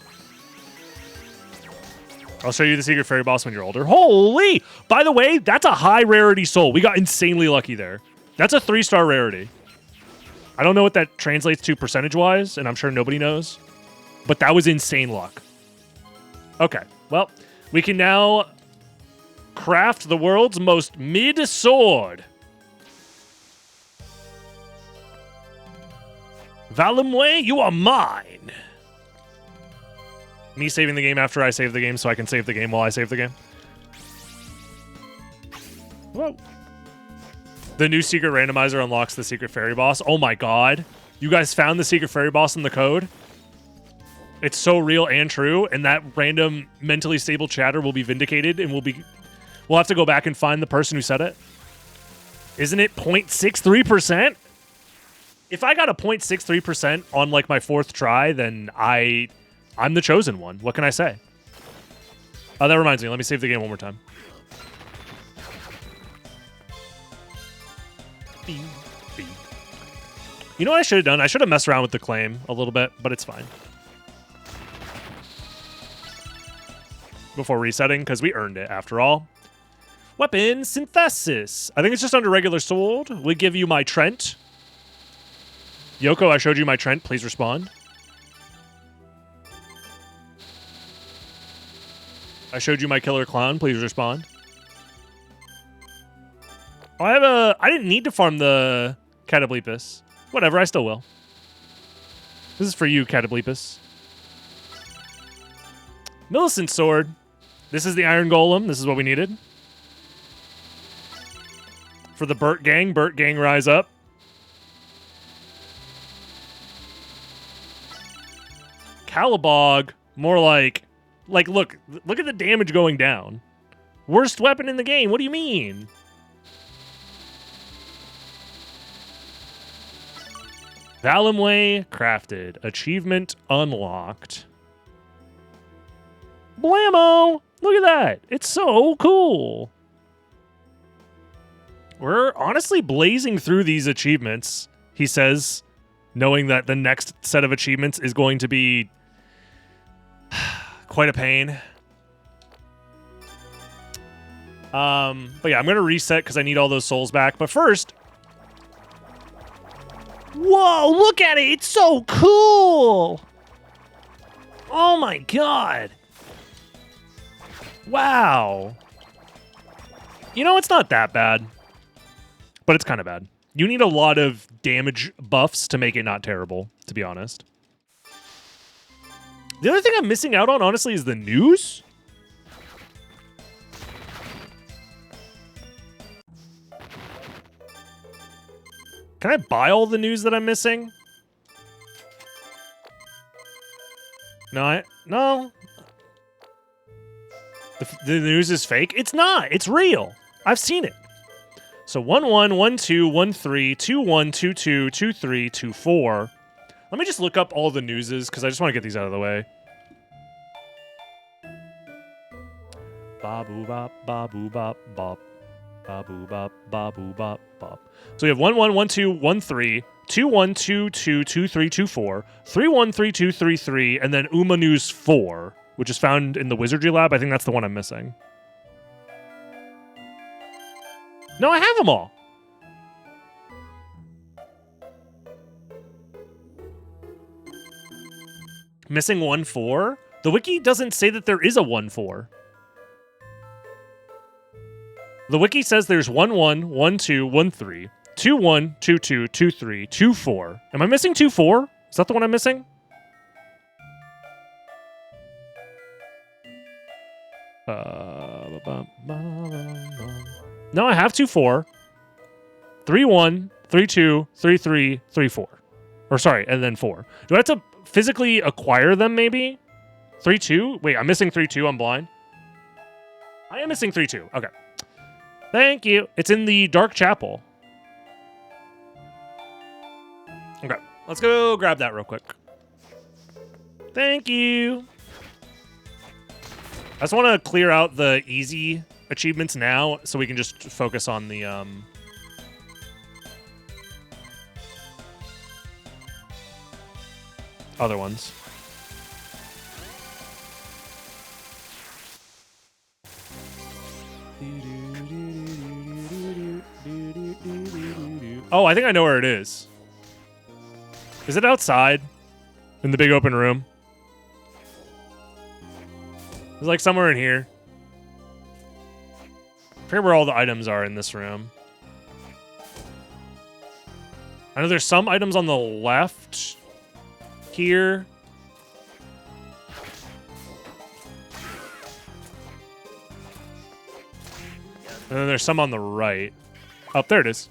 I'll show you the secret fairy boss when you're older. Holy! By the way, that's a high rarity soul. We got insanely lucky there. That's a 3-star rarity. I don't know what that translates to percentage-wise, and I'm sure nobody knows. But that was insane luck. Okay, well, we can now craft the world's most mid-sword. Valimwe, you are mine. Me saving the game after I save the game so I can save the game while I save the game. Whoa. The new secret randomizer unlocks the secret fairy boss. Oh my god. You guys found the secret fairy boss in the code? It's so real and true, and that random mentally stable chatter will be vindicated, and we'll have to go back and find the person who said it. Isn't it 0.63%? If I got a 0.63% on like my 4th try, then I'm the chosen one. What can I say? Oh, that reminds me. Let me save the game one more time. You know what I should have done? I should have messed around with the claim a little bit, but it's fine. Before resetting, because we earned it after all. Weapon synthesis. I think it's just under regular sword. We give you my Trent. Yoko, I showed you my Trent. Please respond. I showed you my killer clown. Please respond. Oh, I didn't need to farm the Catoblepus. Whatever, I still will. This is for you, Catoblepus. Millicent Sword. This is the Iron Golem. This is what we needed. For the Burt Gang rise up. Calibog, more like look at the damage going down. Worst weapon in the game. What do you mean? Valimwe crafted. Achievement unlocked. Blammo! Look at that. It's so cool. We're honestly blazing through these achievements, he says, knowing that the next set of achievements is going to be quite a pain. But yeah, I'm going to reset because I need all those souls back. But first... Whoa, look at it! It's so cool! Oh my god! Wow. You know, it's not that bad. But it's kind of bad. You need a lot of damage buffs to make it not terrible, to be honest. The other thing I'm missing out on, honestly, is the news. Can I buy all the news that I'm missing? No, no. The news is fake? It's not. It's real. I've seen it. So 1 1 1 2 1 3 2 1 2 2 2 3 2 4. Let me just look up all the newses because I just want to get these out of the way. Babu bop babu bop bop babu bop babu bop bop. So we have 1 1 1 2 1 3 2 1 2 2 2 3 2 4 3 1 3 2 3 3 and then Uma News 4, which is found in the Wizardry Lab. I think that's the one I'm missing. No, I have them all. Missing 1 4? The wiki doesn't say that there is a 1 4. The wiki says there's 1 1 1 2 1 3 2 1 2 2 2 3 2 4. Am I missing 2 4? Is that the one I'm missing? No, I have 2 4. 3 1 3 2 3 3 3 4. Or sorry, and then 4. Do I have to physically acquire them maybe? 3 2? Wait, I'm missing 3 2. I'm blind. I am missing 3 2. Okay. Thank you. It's in the Dark Chapel. Okay. Let's go grab that real quick. Thank you. I just want to clear out the easy achievements now so we can just focus on the other ones. Oh, I think I know where it is. Is it outside? In the big open room? It's like somewhere in here. I forget where all the items are in this room. I know there's some items on the left here. And then there's some on the right. Oh, there it is.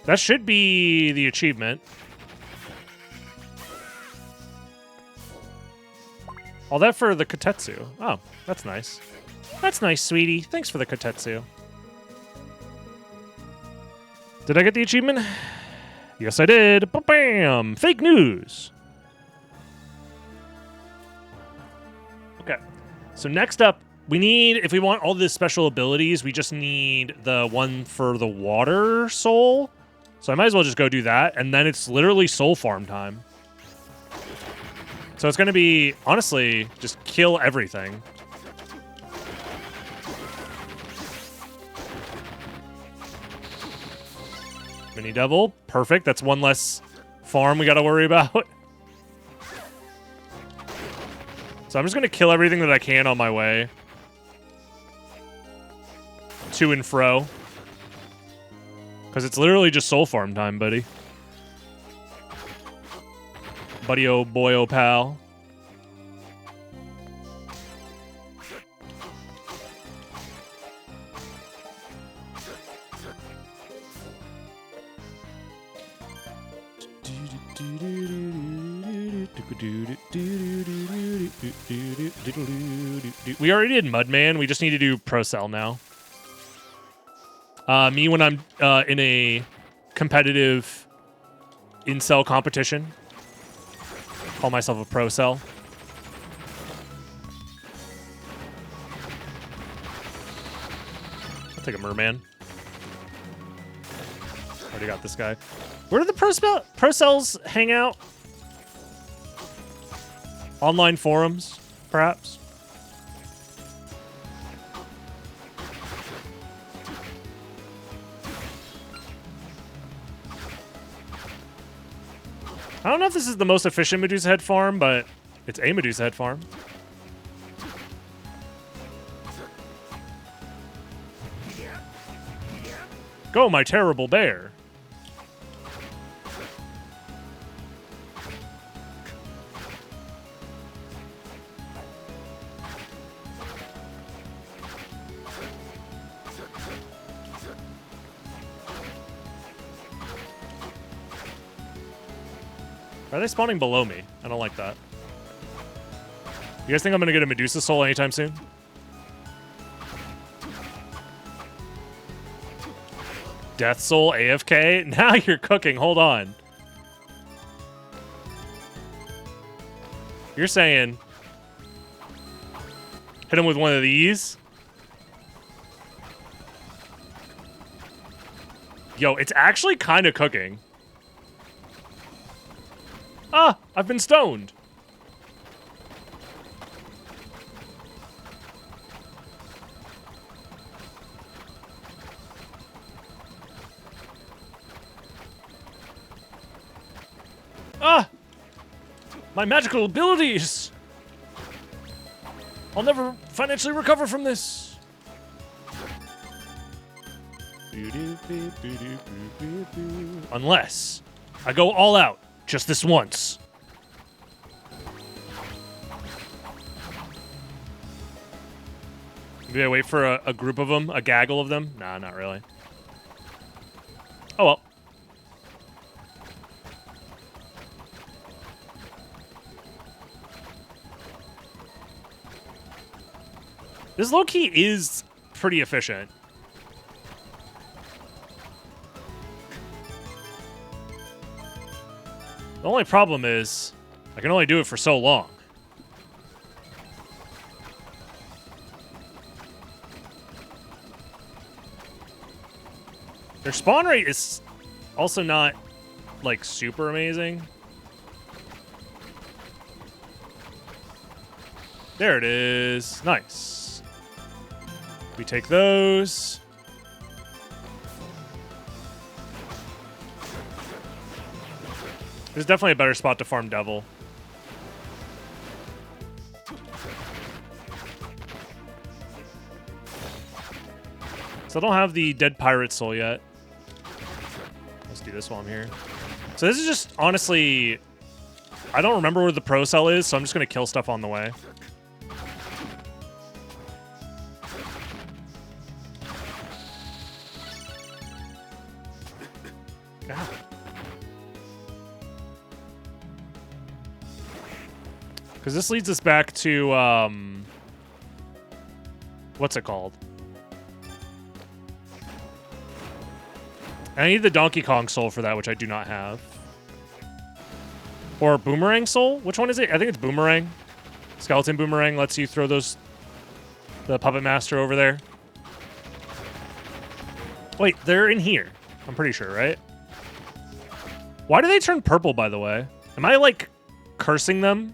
That should be the achievement. All that for the Kotetsu. Oh, that's nice. That's nice, sweetie. Thanks for the Kotetsu. Did I get the achievement? Yes, I did. Bam! Fake news. Okay. So next up, we need, if we want all the special abilities, we just need the one for the water soul. So I might as well just go do that, and then it's literally soul farm time. So it's going to be, honestly, just kill everything. Mini Devil. Perfect. That's one less farm we got to worry about. So I'm just going to kill everything that I can on my way. To and fro. Because it's literally just soul farm time, buddy. Buddy, oh boy, oh pal. We already did Mudman. We just need to do Pro Cell now. Me when I'm in a competitive incel competition. Call myself a Pro Cell. I'll take a Merman. Already got this guy. Where do the Pro Cells hang out? Online forums, perhaps? I don't know if this is the most efficient Medusa Head farm, but it's a Medusa Head farm. Go, my terrible bear. Are they spawning below me? I don't like that. You guys think I'm going to get a Medusa Soul anytime soon? Death Soul AFK? Now you're cooking. Hold on. You're saying hit him with one of these? Yo, it's actually kind of cooking. Ah, I've been stoned. Ah! My magical abilities! I'll never financially recover from this. Unless I go all out just this once. Maybe I wait for a group of them, a gaggle of them? Nah, not really. Oh well. This low-key is pretty efficient. The only problem is I can only do it for so long. Their spawn rate is also not, like, super amazing. There it is. Nice. We take those. There's definitely a better spot to farm Devil. So I don't have the Dead Pirate Soul yet. Let's do this while I'm here. So this is just, honestly, I don't remember where the pro cell is, so I'm just going to kill stuff on the way. Because this leads us back to, what's it called? I need the Donkey Kong Soul for that, which I do not have. Or Boomerang Soul? Which one is it? I think it's Boomerang. Skeleton Boomerang lets you throw those, the Puppet Master over there. Wait, they're in here. I'm pretty sure, right? Why do they turn purple, by the way? Am I, like, cursing them?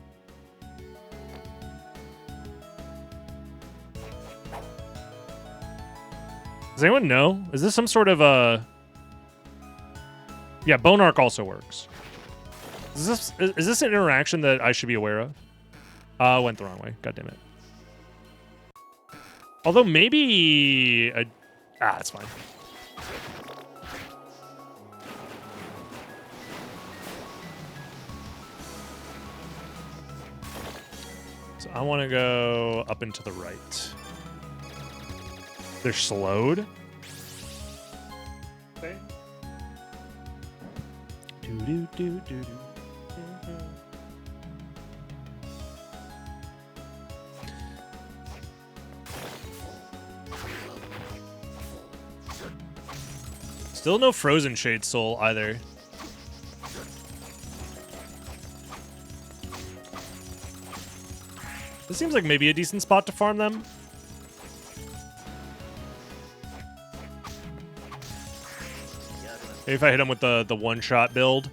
Does anyone know? Is this some sort of a... Yeah, Bone Arc also works. Is this an interaction that I should be aware of? I went the wrong way. God damn it. Although maybe... that's fine. So I want to go up and to the right. They're slowed. Okay. Still no Frozen Shade Soul either. This seems like maybe a decent spot to farm them. Maybe if I hit him with the one-shot build.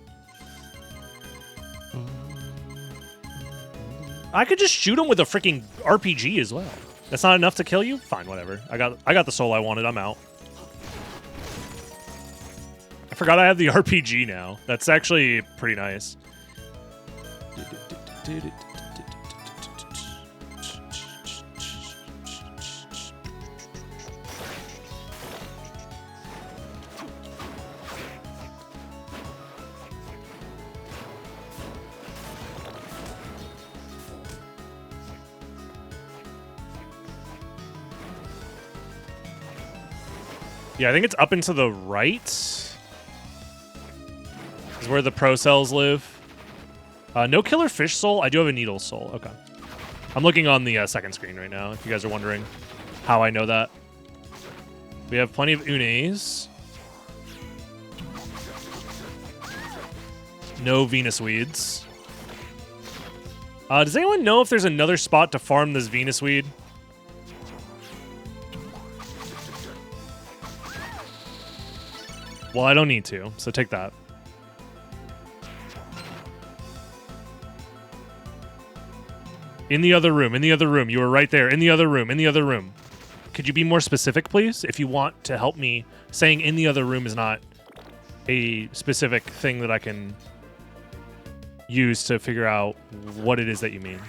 I could just shoot him with a freaking RPG as well. That's not enough to kill you? Fine, whatever. I got the soul I wanted. I'm out. I forgot I have the RPG now. That's actually pretty nice. Yeah, I think it's up and to the right. Is where the pro cells live. No Killer Fish Soul. I do have a Needle Soul. Okay. I'm looking on the second screen right now, if you guys are wondering how I know that. We have plenty of Unes. No Venus weeds. Does anyone know if there's another spot to farm this Venus weed? Well, I don't need to, so take that. In the other room, in the other room. You were right there. In the other room, in the other room. Could you be more specific, please? If you want to help me, saying in the other room is not a specific thing that I can use to figure out what it is that you mean.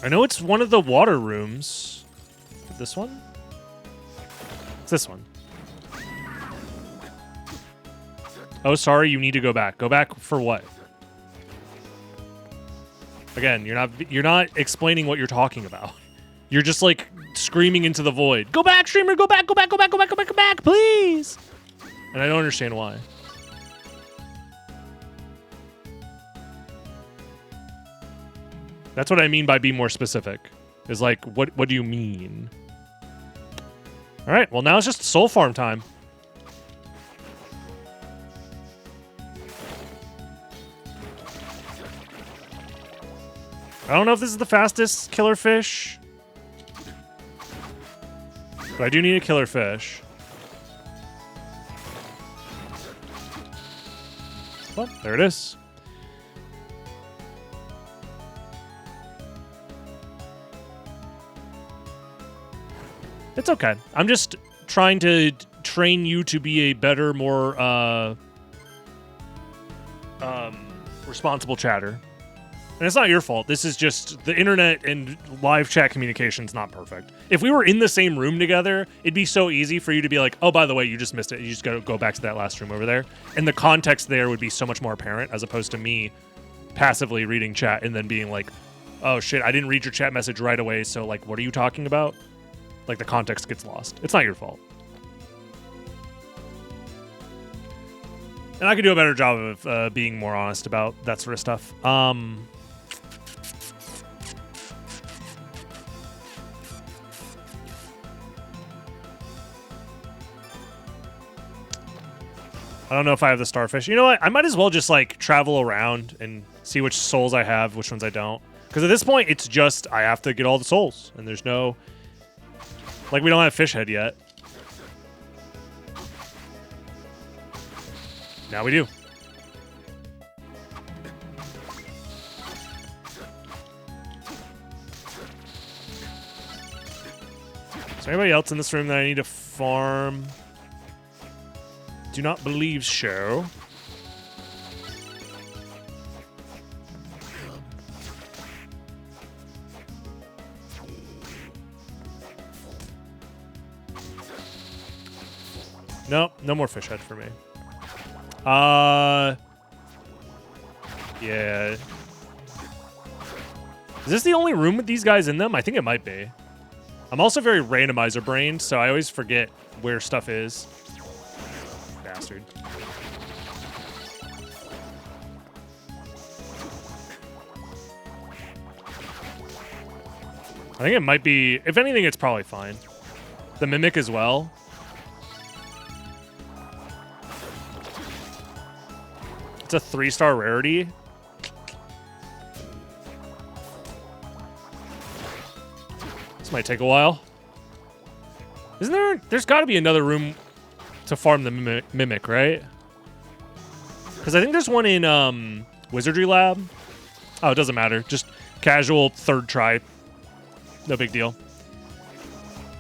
I know it's one of the water rooms. This one? It's this one. Oh, sorry, you need to go back. Go back for what? Again, you're not explaining what you're talking about. You're just like screaming into the void. Go back, streamer, go back, go back, go back, go back, go back, go back, please. And I don't understand why. That's what I mean by be more specific. Is like, what do you mean? All right, well now it's just soul farm time. I don't know if this is the fastest killer fish, but I do need a killer fish. Well, there it is. It's okay. I'm just trying to train you to be a better, more responsible chatter. And it's not your fault. This is just the internet and live chat communication's not perfect. If we were in the same room together, it'd be so easy for you to be like, oh, by the way, you just missed it. You just got to go back to that last room over there. And the context there would be so much more apparent as opposed to me passively reading chat and then being like, oh, shit, I didn't read your chat message right away. So, like, what are you talking about? Like, the context gets lost. It's not your fault. And I could do a better job of being more honest about that sort of stuff. I don't know if I have the starfish. You know what? I might as well just, like, travel around and see which souls I have, which ones I don't. Because at this point, it's just, I have to get all the souls. And there's no... Like, we don't have fish head yet. Now we do. Is there anybody else in this room that I need to farm? Do not believe so. No, no more fish head for me. Yeah. Is this the only room with these guys in them? I think it might be. I'm also very randomizer brained, so I always forget where stuff is. Bastard. I think it might be, if anything, it's probably fine. The Mimic as well. It's a 3-star rarity. This might take a while. Isn't there? There's got to be another room to farm the mimic, right? Because I think there's one in Wizardry Lab. Oh, it doesn't matter. Just casual third try. No big deal.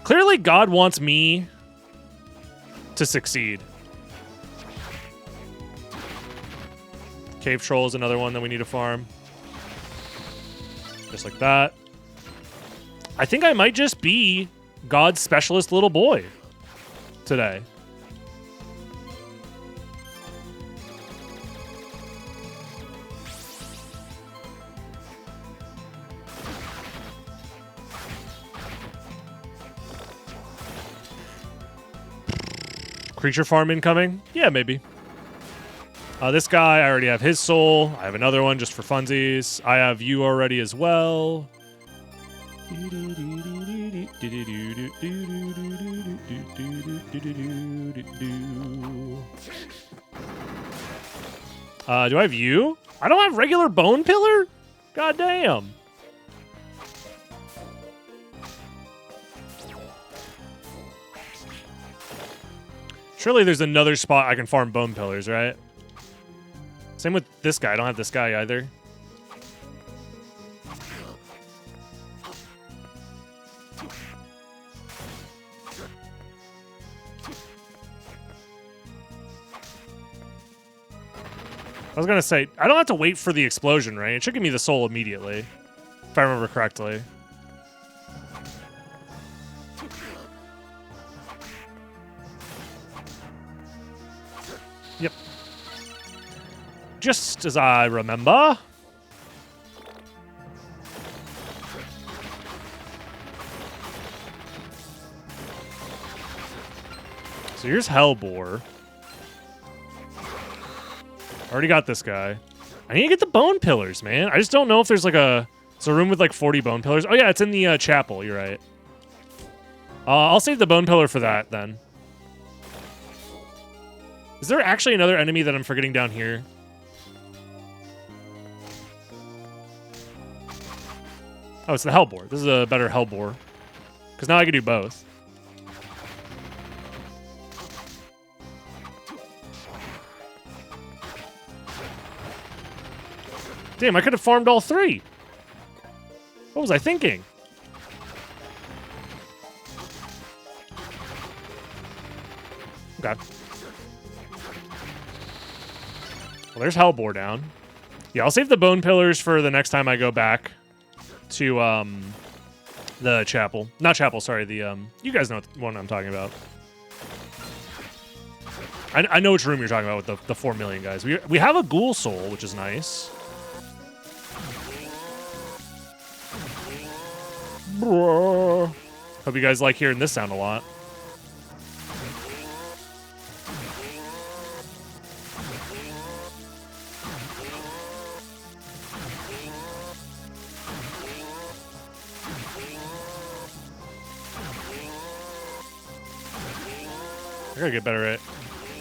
Clearly, God wants me to succeed. Cave Troll is another one that we need to farm. Just like that. I think I might just be God's specialist little boy today. Creature farm incoming? Yeah, maybe. This guy, I already have his soul. I have another one just for funsies. I have you already as well. Do I have you? I don't have regular bone pillar? God damn. Surely there's another spot I can farm bone pillars, right? Same with this guy. I don't have this guy either. I was gonna say, I don't have to wait for the explosion, right? It should give me the soul immediately, if I remember correctly. Yep. Just as I remember. So here's Hellbore. Already got this guy. I need to get the bone pillars, man. I just don't know if there's like it's a room with like 40 bone pillars. Oh yeah, it's in the chapel. You're right. I'll save the bone pillar for that then. Is there actually another enemy that I'm forgetting down here? Oh, it's the Hellbore. This is a better Hellbore. Because now I can do both. Damn, I could have farmed all three. What was I thinking? Okay. Well, there's Hellbore down. Yeah, I'll save the bone pillars for the next time I go back to the chapel. Not chapel, sorry. The you guys know what one I'm talking about. I know which room you're talking about with the 4 million guys. We have a ghoul soul, which is nice. Hope you guys like hearing this sound a lot. I gotta get better at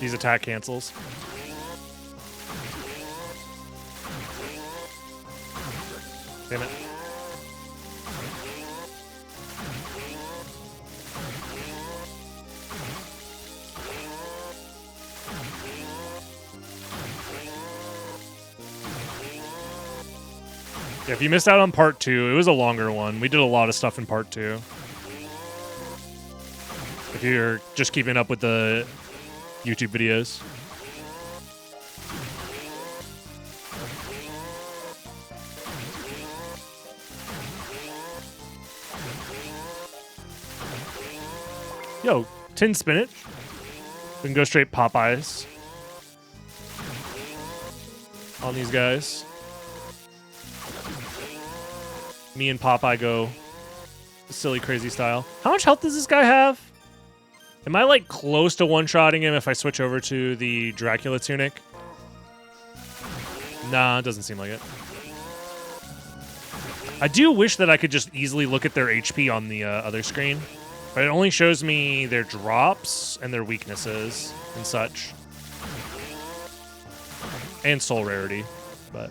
these attack cancels. Damn it. Yeah, if you missed out on part 2, it was a longer one. We did a lot of stuff in part 2. If you're just keeping up with the YouTube videos. Yo, tin spinach. We can go straight Popeyes on these guys. Me and Popeye go silly, crazy style. How much health does this guy have? Am I, like, close to one-shotting him if I switch over to the Dracula tunic? Nah, it doesn't seem like it. I do wish that I could just easily look at their HP on the other screen, but it only shows me their drops and their weaknesses and such. And soul rarity, but...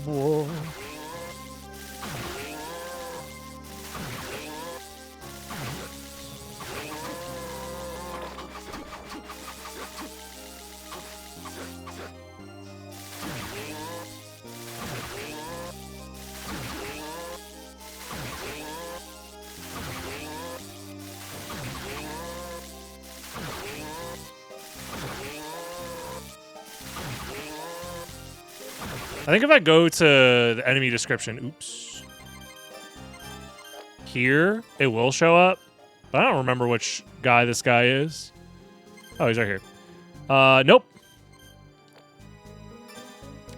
Whoa. I think if I go to the enemy description, oops, here, it will show up, but I don't remember which guy this guy is. Oh, he's right here. Nope.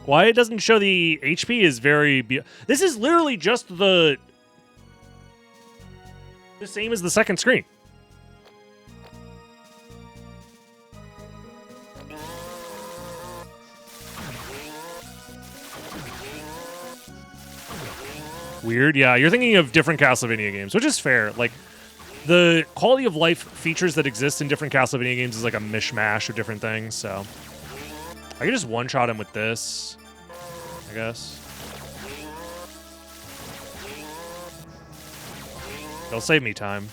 Why it doesn't show the HP is very... This is literally just the same as the second screen. Weird, yeah. You're thinking of different Castlevania games, which is fair. Like, the quality of life features that exist in different Castlevania games is like a mishmash of different things, so... I can just one-shot him with this, I guess. It'll save me time.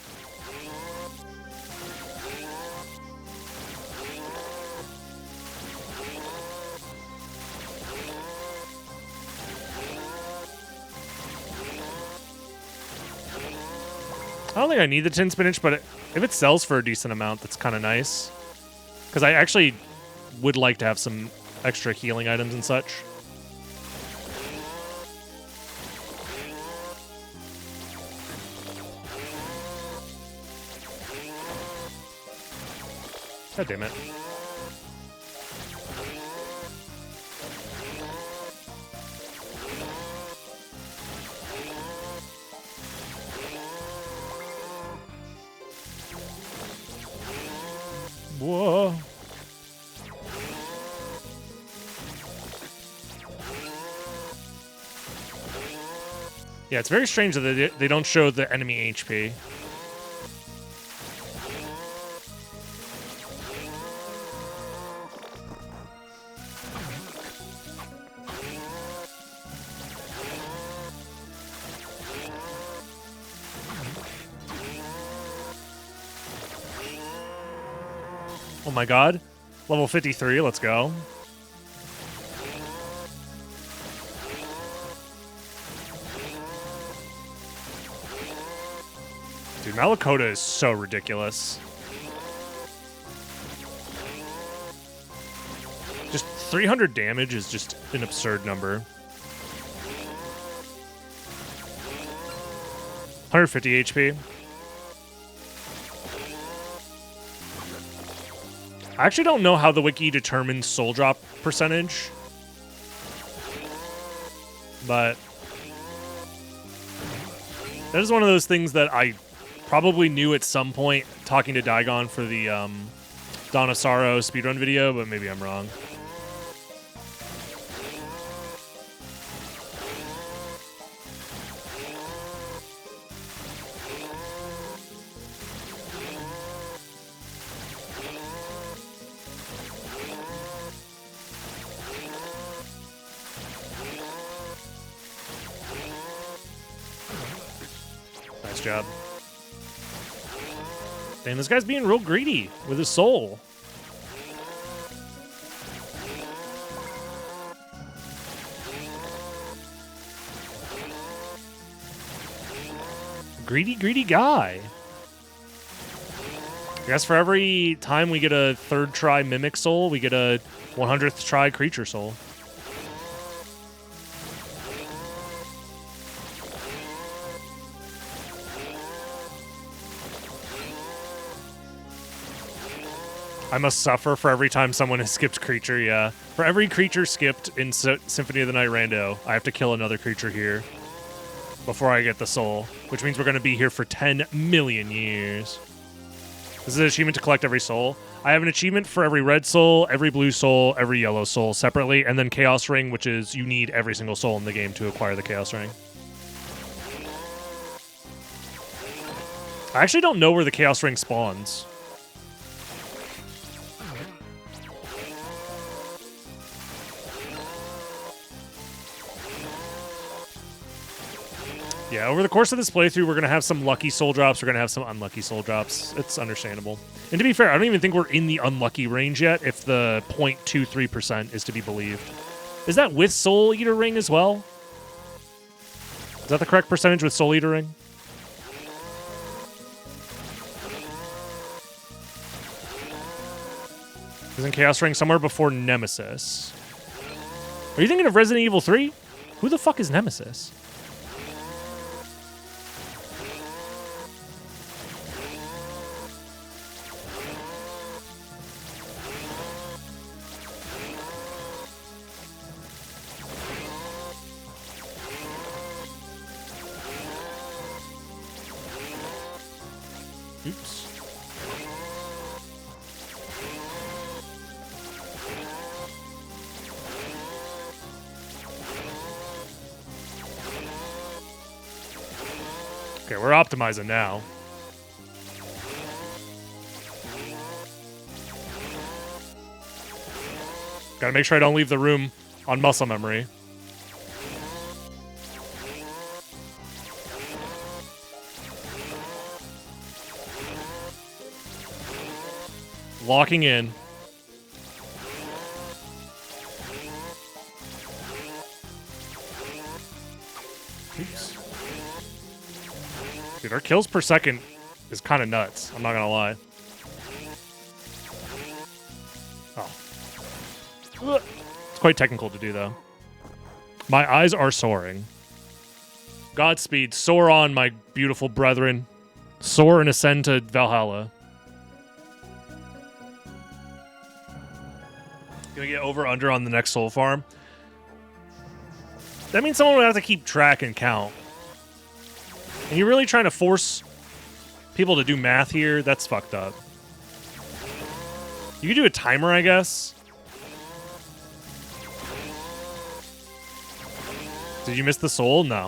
I don't think I need the tin spinach, but if it sells for a decent amount, that's kind of nice. Because I actually would like to have some extra healing items and such. God damn it. Whoa. Yeah, it's very strange that they don't show the enemy HP. Oh my god. Level 53, let's go. Dude, Malakota is so ridiculous. Just 300 damage is just an absurd number. 150 HP. I actually don't know how the wiki determines soul drop percentage, but that is one of those things that I probably knew at some point talking to Daigon for the Dawn of Sorrow speedrun video, but maybe I'm wrong. Nice job. Damn, this guy's being real greedy with his soul. Greedy, greedy guy. I guess for every time we get a 3rd try Mimic Soul, we get a 100th try Creature Soul. I must suffer for every time someone has skipped creature, yeah. For every creature skipped in Symphony of the Night Rando, I have to kill another creature here before I get the soul, which means we're going to be here for 10 million years. This is an achievement to collect every soul. I have an achievement for every red soul, every blue soul, every yellow soul separately, and then Chaos Ring, which is you need every single soul in the game to acquire the Chaos Ring. I actually don't know where the Chaos Ring spawns. Yeah, over the course of this playthrough, we're going to have some lucky soul drops. We're going to have some unlucky soul drops. It's understandable. And to be fair, I don't even think we're in the unlucky range yet if the 0.23% is to be believed. Is that with Soul Eater Ring as well? Is that the correct percentage with Soul Eater Ring? Isn't Chaos Ring somewhere before Nemesis? Are you thinking of Resident Evil 3? Who the fuck is Nemesis? Oops. Okay, we're optimizing now. Gotta make sure I don't leave the room on muscle memory. Locking in. Oops. Dude, our kills per second is kind of nuts. I'm not gonna lie. Oh. It's quite technical to do, though. My eyes are soaring. Godspeed. Soar on, my beautiful brethren. Soar and ascend to Valhalla. Gonna get over-under on the next soul farm. That means someone would have to keep track and count. And you're really trying to force people to do math here? That's fucked up. You could do a timer, I guess. Did you miss the soul? No.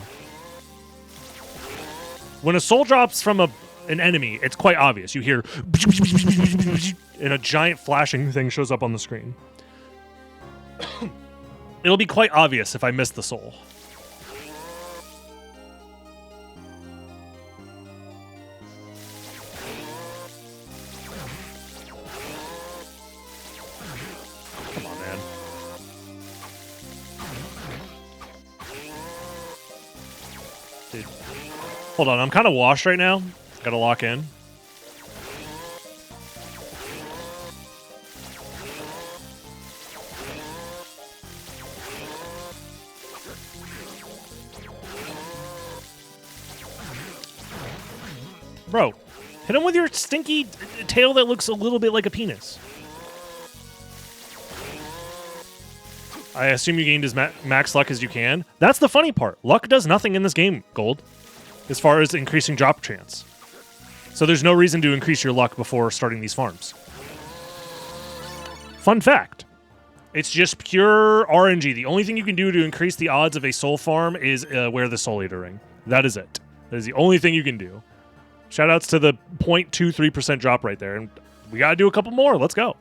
When a soul drops from an enemy, it's quite obvious. You hear and a giant flashing thing shows up on the screen. It'll be quite obvious if I miss the soul. Come on, man. Dude. Hold on, I'm kind of washed right now. Gotta lock in. Bro, hit him with your stinky tail that looks a little bit like a penis. I assume you gained as max luck as you can. That's the funny part. Luck does nothing in this game, Gold, as far as increasing drop chance. So there's no reason to increase your luck before starting these farms. Fun fact. It's just pure RNG. The only thing you can do to increase the odds of a soul farm is wear the Soul Eater ring. That is it. That is the only thing you can do. Shoutouts to the 0.23% drop right there. And we got to do a couple more. Let's go.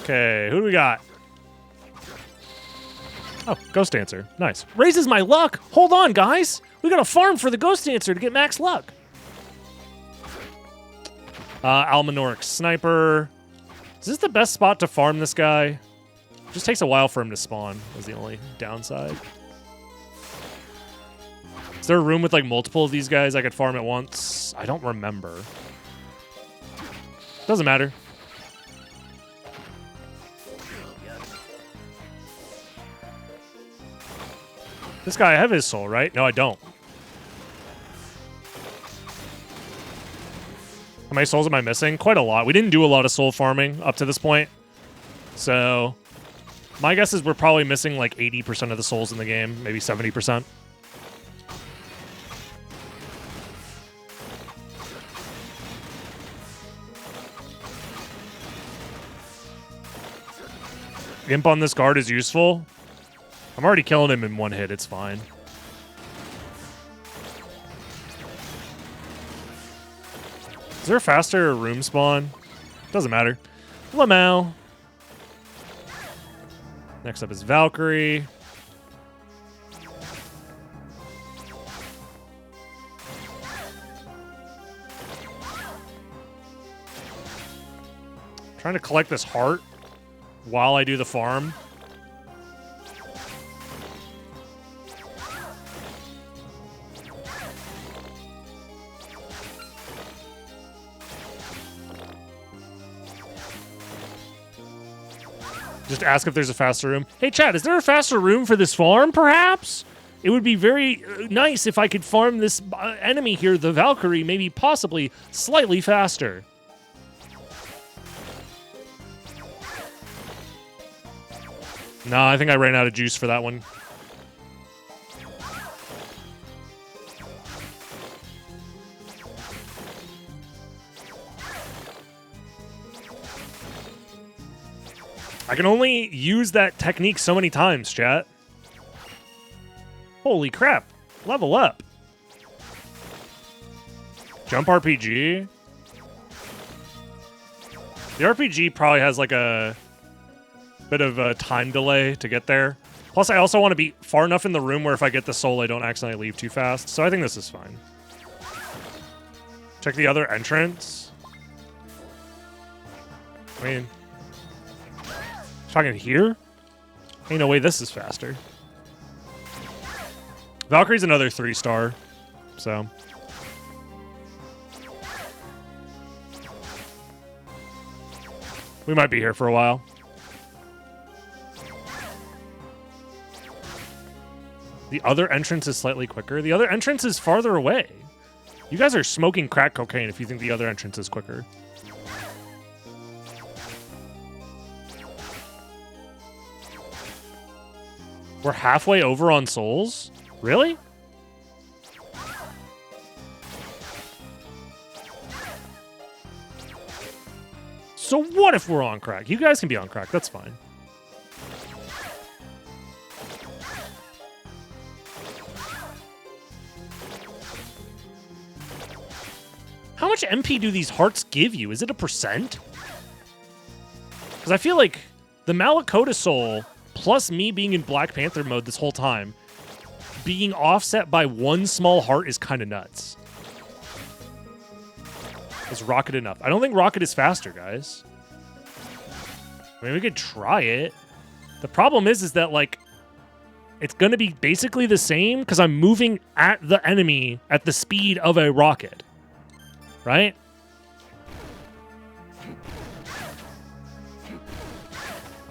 Okay, who do we got? Oh, Ghost Dancer. Nice. Raises my luck. Hold on, guys. We got to farm for the Ghost Dancer to get max luck. Almanoric Sniper. Is this the best spot to farm this guy? Just takes a while for him to spawn, is the only downside. Is there a room with like multiple of these guys I could farm at once? I don't remember. Doesn't matter. This guy, I have his soul, right? No, I don't. How many souls am I missing? Quite a lot. We didn't do a lot of soul farming up to this point. So my guess is we're probably missing like 80% of the souls in the game, maybe 70%. Imp on this guard is useful. I'm already killing him in one hit. It's fine. Is there a faster room spawn? Doesn't matter. Lamau. Next up is Valkyrie. Trying to collect this heart while I do the farm. Just ask if there's a faster room. Hey, chat, is there a faster room for this farm, perhaps? It would be very nice if I could farm this enemy here, the Valkyrie, maybe possibly slightly faster. No, I think I ran out of juice for that one. I can only use that technique so many times, chat. Holy crap. Level up. Jump RPG. The RPG probably has like a bit of a time delay to get there. Plus, I also want to be far enough in the room where if I get the soul, I don't accidentally leave too fast. So I think this is fine. Check the other entrance. I mean, talking here? Ain't no way this is faster. Valkyrie's another 3-star, so. We might be here for a while. The other entrance is slightly quicker. The other entrance is farther away. You guys are smoking crack cocaine if you think the other entrance is quicker. We're halfway over on souls? Really? So what if we're on crack? You guys can be on crack. That's fine. How much MP do these hearts give you? Is it a %? Because I feel like the Malakota soul, plus me being in Black Panther mode this whole time, being offset by one small heart is kind of nuts. Is Rocket enough? I don't think Rocket is faster, guys. I mean, we could try it. The problem is that, like, it's going to be basically the same because I'm moving at the enemy at the speed of a rocket. Right?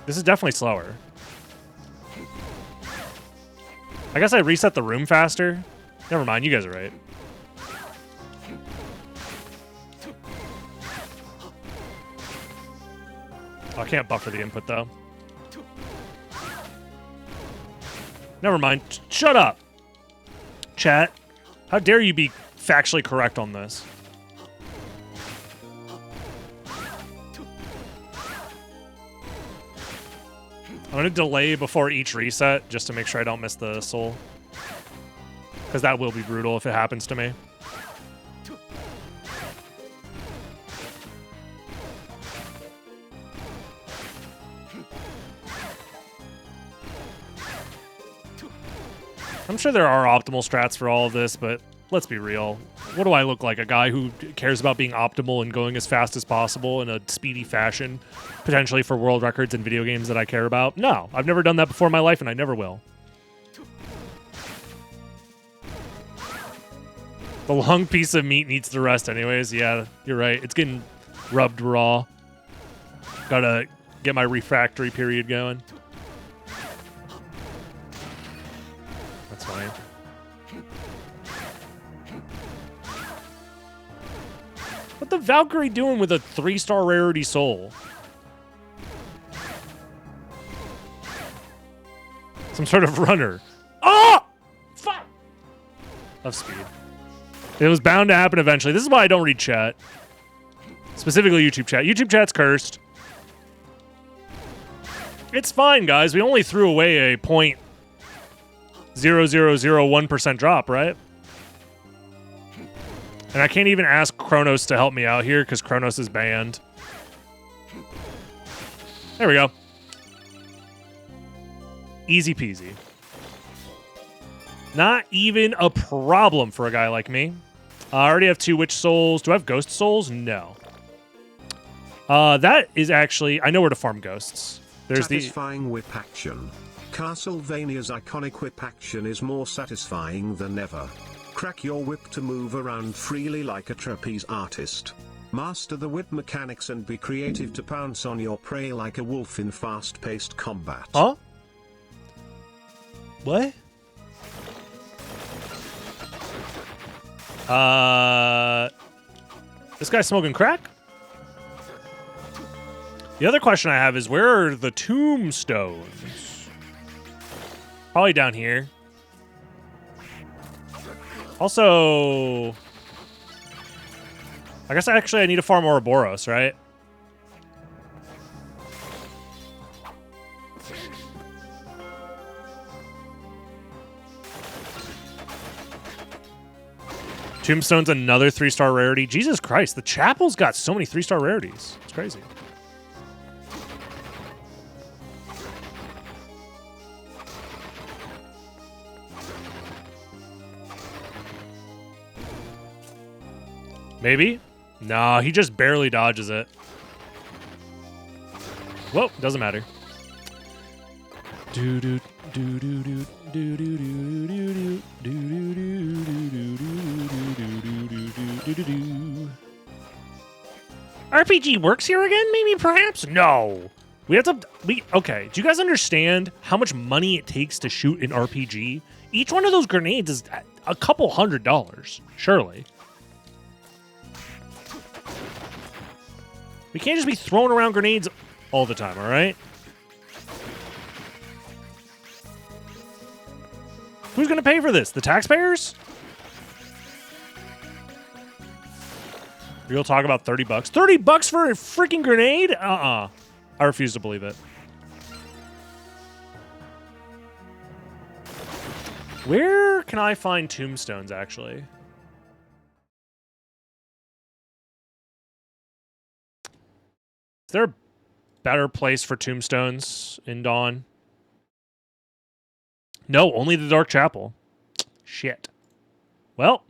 This is definitely slower. I guess I reset the room faster. Never mind, you guys are right. Oh, I can't buffer the input, though. Never mind. Shut up, chat. How dare you be factually correct on this? I'm going to delay before each reset just to make sure I don't miss the soul. Because that will be brutal if it happens to me. I'm sure there are optimal strats for all of this, but let's be real. What do I look like? A guy who cares about being optimal and going as fast as possible in a speedy fashion, potentially for world records in video games that I care about? No, I've never done that before in my life, and I never will. The long piece of meat needs to rest anyways. Yeah, you're right. It's getting rubbed raw. Gotta get my refractory period going. That's fine. What the Valkyrie doing with a 3-star rarity soul? Some sort of runner. Oh! Fuck! Of speed. It was bound to happen eventually. This is why I don't read chat. Specifically YouTube chat. YouTube chat's cursed. It's fine, guys. We only threw away a 0.0001% drop, right? And I can't even ask Kronos to help me out here because Kronos is banned. There we go. Easy peasy. Not even a problem for a guy like me. I already have 2 witch souls. Do I have ghost souls? No. That is actually... I know where to farm ghosts. There's satisfying whip action. Castlevania's iconic whip action is more satisfying than ever. Crack your whip to move around freely like a trapeze artist. Master the whip mechanics and be creative to pounce on your prey like a wolf in fast-paced combat. Huh? What? This guy's smoking crack? The other question I have is, where are the tombstones? Probably down here. Also, I guess I need to farm Ouroboros, right? Tombstone's another 3-star rarity. Jesus Christ, the chapel's got so many 3-star rarities. It's crazy. Maybe? No, he just barely dodges it. Whoa, doesn't matter. RPG works here again, maybe, perhaps? No. We have to... Okay, do you guys understand how much money it takes to shoot an RPG? Each one of those grenades is a couple $100, surely. We can't just be throwing around grenades all the time, all right? Who's going to pay for this? The taxpayers? You'll talk about $30. $30 for a freaking grenade? I refuse to believe it. Where can I find tombstones, actually? Is there a better place for tombstones in Dawn? No, only the Dark Chapel. Shit. Well.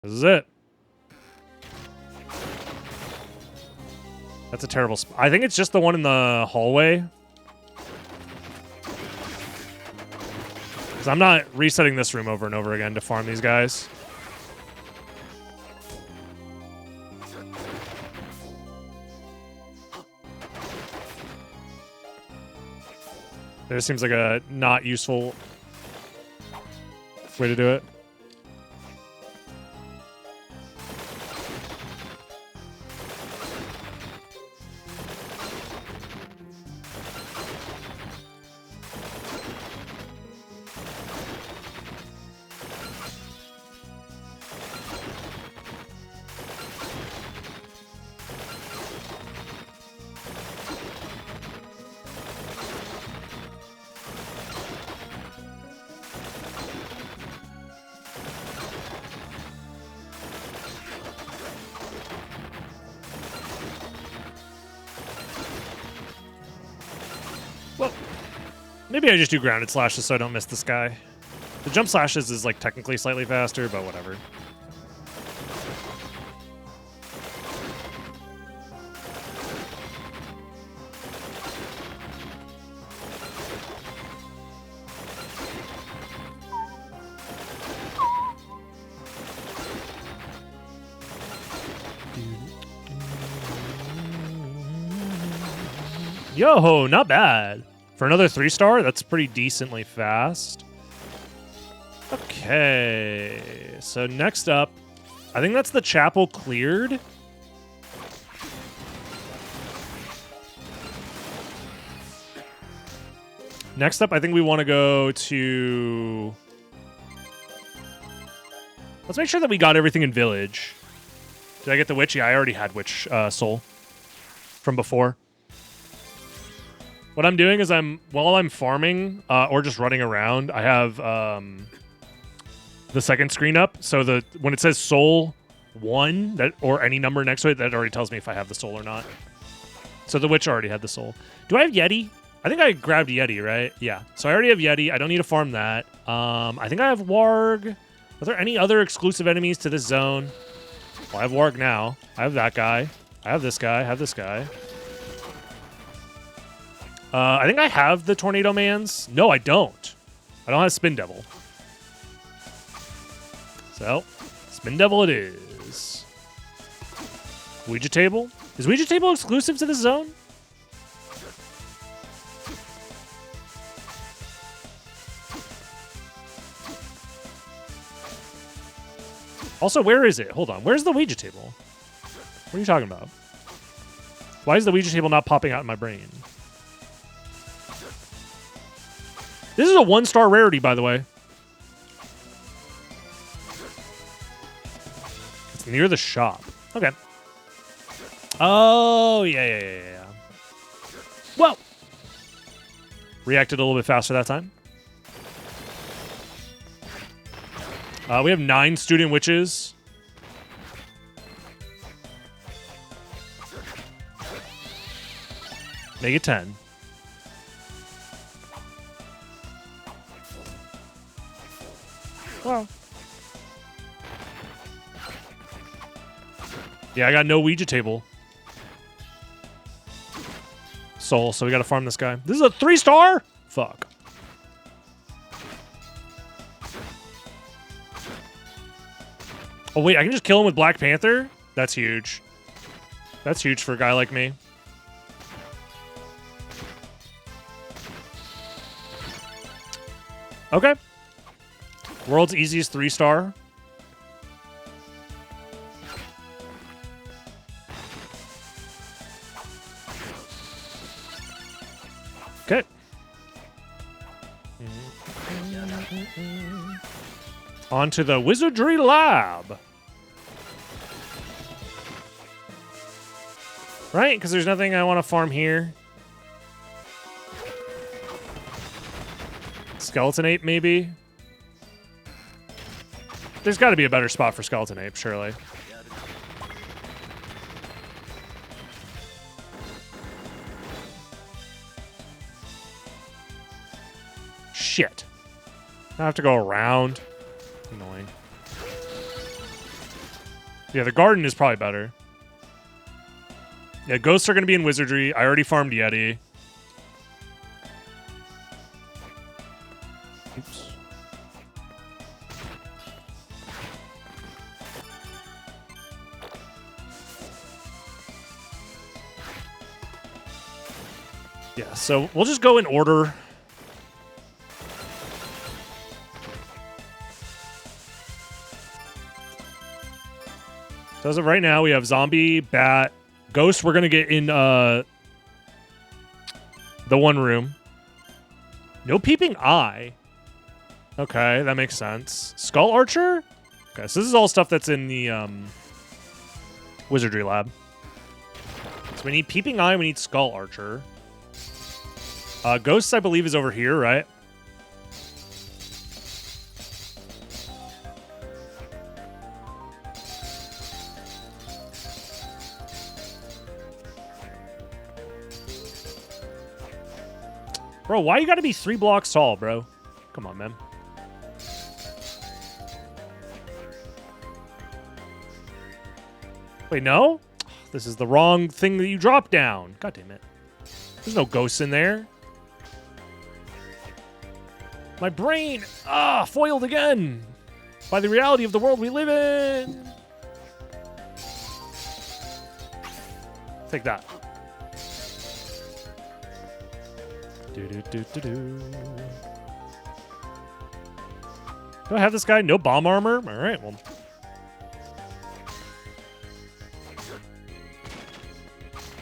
This is it. That's a terrible spot. I think it's just the one in the hallway. Because I'm not resetting this room over and over again to farm these guys. There seems like a not useful way to do it. Well, maybe I just do grounded slashes so I don't miss this guy. The jump slashes is like technically slightly faster, but whatever. Yo, not bad. For another 3-star, that's pretty decently fast. Okay, so next up, I think that's the chapel cleared. Next up, I think we want to go to... Let's make sure that we got everything in Village. Did I get the Witch? Yeah, I already had Witch Soul from before. What I'm doing is while I'm farming or just running around, I have the second screen up. So when it says Soul 1 or any number next to it, that already tells me if I have the Soul or not. So the Witch already had the Soul. Do I have Yeti? I think I grabbed Yeti, right? Yeah. So I already have Yeti. I don't need to farm that. I think I have Warg. Are there any other exclusive enemies to this zone? Well, I have Warg now. I have that guy. I have this guy. I have this guy. I think I have the Tornado Mans. No, I don't. I don't have Spin Devil. So, Spin Devil it is. Ouija Table? Is Ouija Table exclusive to this zone? Also, where is it? Hold on. Where's the Ouija Table? What are you talking about? Why is the Ouija Table not popping out in my brain? This is a 1-star rarity, by the way. It's near the shop. Okay. Oh, yeah. Well. Reacted a little bit faster that time. We have 9 student witches. Make it 10. Well. Yeah, I got no Ouija table. Soul, so we gotta farm this guy. This is a 3-star? Fuck. Oh, wait, I can just kill him with Black Panther? That's huge. That's huge for a guy like me. Okay. World's easiest 3-star. Okay. On to the Wizardry Lab. Right? Because there's nothing I want to farm here. Skeleton Ape, maybe? There's got to be a better spot for Skeleton Ape, surely. Shit. I have to go around. Annoying. Yeah, the garden is probably better. Yeah, ghosts are going to be in Wizardry. I already farmed Yeti. Oops. Yeah, so we'll just go in order. So as of right now, we have zombie, bat, ghost. We're going to get in the one room. No peeping eye. Okay, that makes sense. Skull archer? Okay, so this is all stuff that's in the Wizardry Lab. So we need peeping eye, we need skull archer. Ghosts, I believe, is over here, right? Bro, why you gotta be 3 blocks tall, bro? Come on, man. Wait, no? This is the wrong thing that you dropped down. God damn it. There's no ghosts in there. My brain, foiled again by the reality of the world we live in. Take that. Do. Do I have this guy? No bomb armor? All right, well.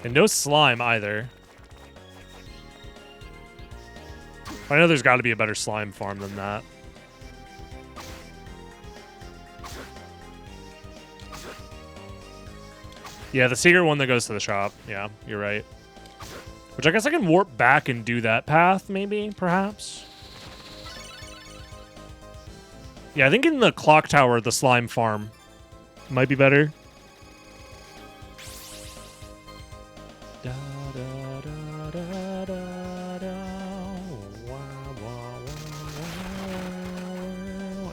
And no slime either. I know there's got to be a better slime farm than that. Yeah, the secret one that goes to the shop. Yeah, you're right. Which I guess I can warp back and do that path, maybe, perhaps. Yeah, I think in the clock tower, the slime farm might be better.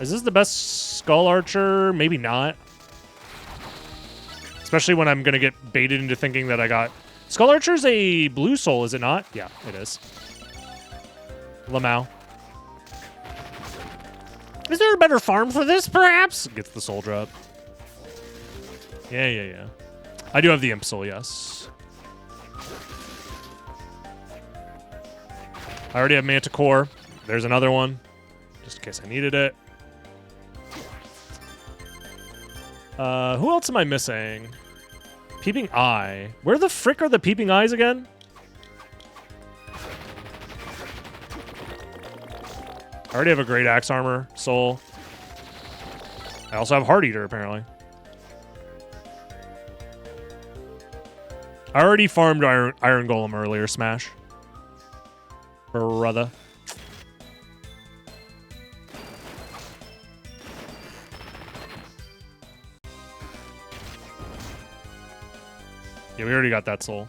Is this the best skull archer? Maybe not. Especially when I'm going to get baited into thinking that I got... Skull Archer's a blue soul, is it not? Yeah, it is. Lamau. Is there a better farm for this, perhaps? Gets the soul drop. Yeah. I do have the imp soul, yes. I already have Manticore. There's another one, just in case I needed it. Who else am I missing? Peeping Eye. Where the frick are the Peeping Eyes again? I already have a Great Axe Armor, Soul. I also have Heart Eater, apparently. I already farmed Iron Golem earlier, Smash. Brother. Yeah, we already got that soul.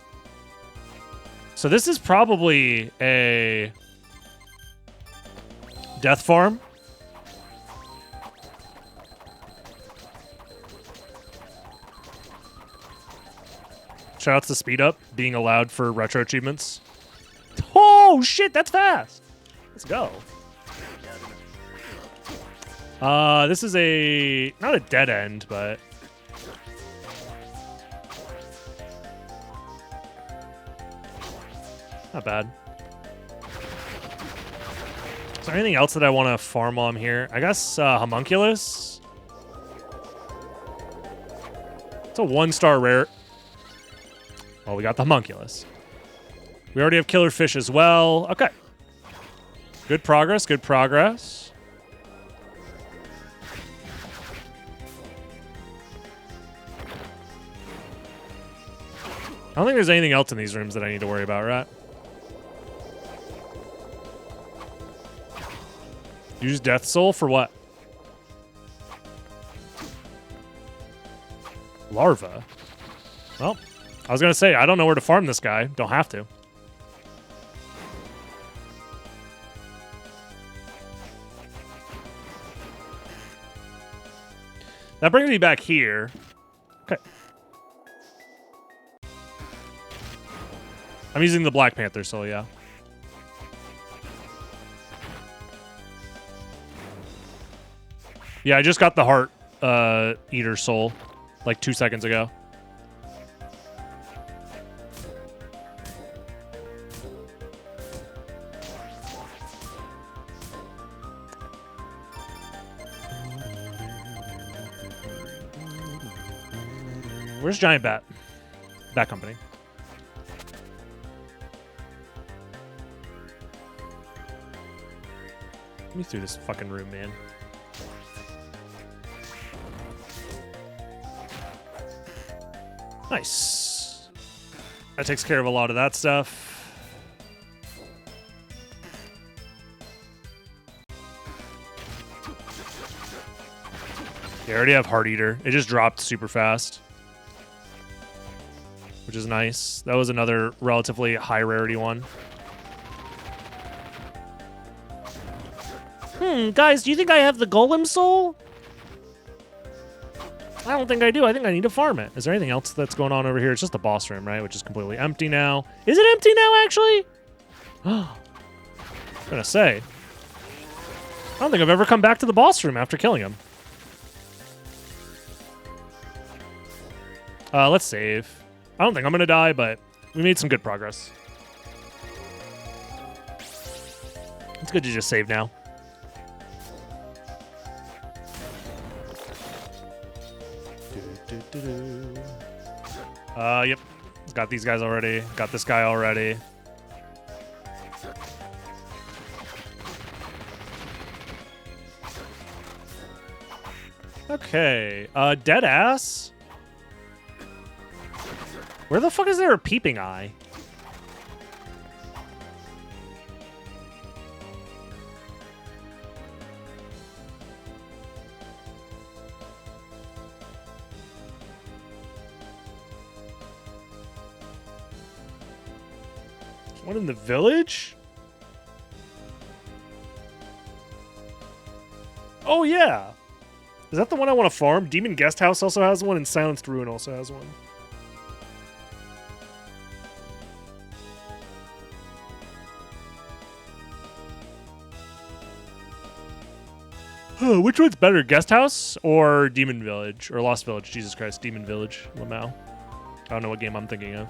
So this is probably a death farm. Shoutouts to Speed Up being allowed for retro achievements. Oh shit, that's fast. Let's go. This is not a dead end, but not bad. Is there anything else that I want to farm while I'm here? I guess homunculus. It's a 1-star rare. Well, we got the homunculus. We already have killer fish as well. Okay. Good progress, good progress. I don't think there's anything else in these rooms that I need to worry about, right? Use Death Soul for what? Larva. Well, I was going to say, I don't know where to farm this guy. Don't have to. That brings me back here. Okay. I'm using the Black Panther soul, yeah. Yeah, I just got the Heart Eater soul like 2 seconds ago. Where's Giant Bat? Bat Company. Let me through this fucking room, man. Nice. That takes care of a lot of that stuff. Yeah, I already have Heart Eater. It just dropped super fast, which is nice. That was another relatively high rarity one. Guys, do you think I have the Golem Soul? I don't think I do. I think I need to farm it. Is there anything else that's going on over here? It's just the boss room, right? Which is completely empty now. Is it empty now, actually? I was gonna say. I don't think I've ever come back to the boss room after killing him. Let's save. I don't think I'm gonna die, but we made some good progress. It's good to just save now. Yep. Got these guys already. Got this guy already. Okay. Dead ass? Where the fuck is there a peeping eye? One in the village? Oh, yeah. Is that the one I want to farm? Demon Guest House also has one, and Silenced Ruin also has one. Which one's better, Guest House or Demon Village? Or Lost Village, Jesus Christ, Demon Village, Lamau. I don't know what game I'm thinking of.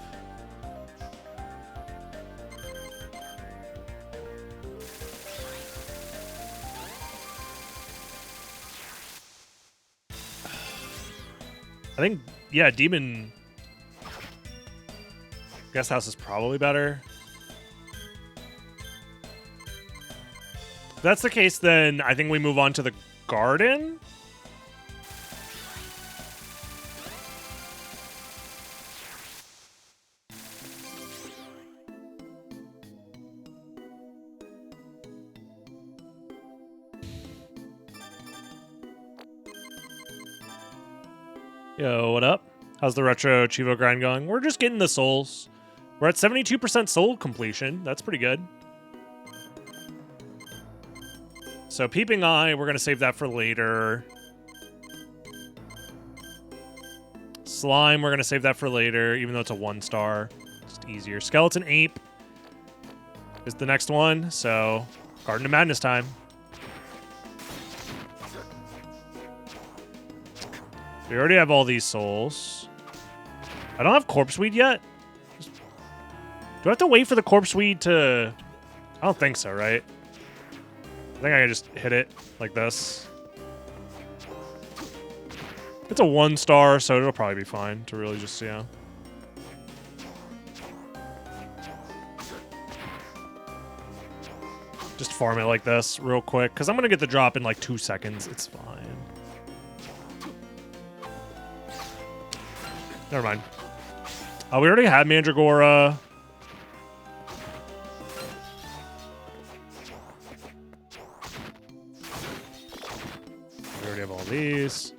I think, yeah, Demon Guest House is probably better. If that's the case, then I think we move on to the garden. Yo, what up? How's the retro Chivo grind going? We're just getting the souls. We're at 72% soul completion. That's pretty good. So Peeping Eye, we're going to save that for later. Slime, we're going to save that for later, even though it's a 1-star. Just easier. Skeleton Ape is the next one, so Garden of Madness time. We already have all these souls. I don't have Corpse Weed yet. Do I have to wait for the Corpse Weed to... I don't think so, right? I think I can just hit it like this. It's a 1-star, so it'll probably be fine to really just, you know. Just farm it like this real quick, because I'm going to get the drop in like 2 seconds. It's fine. Never mind. We already had Mandragora. We already have all these.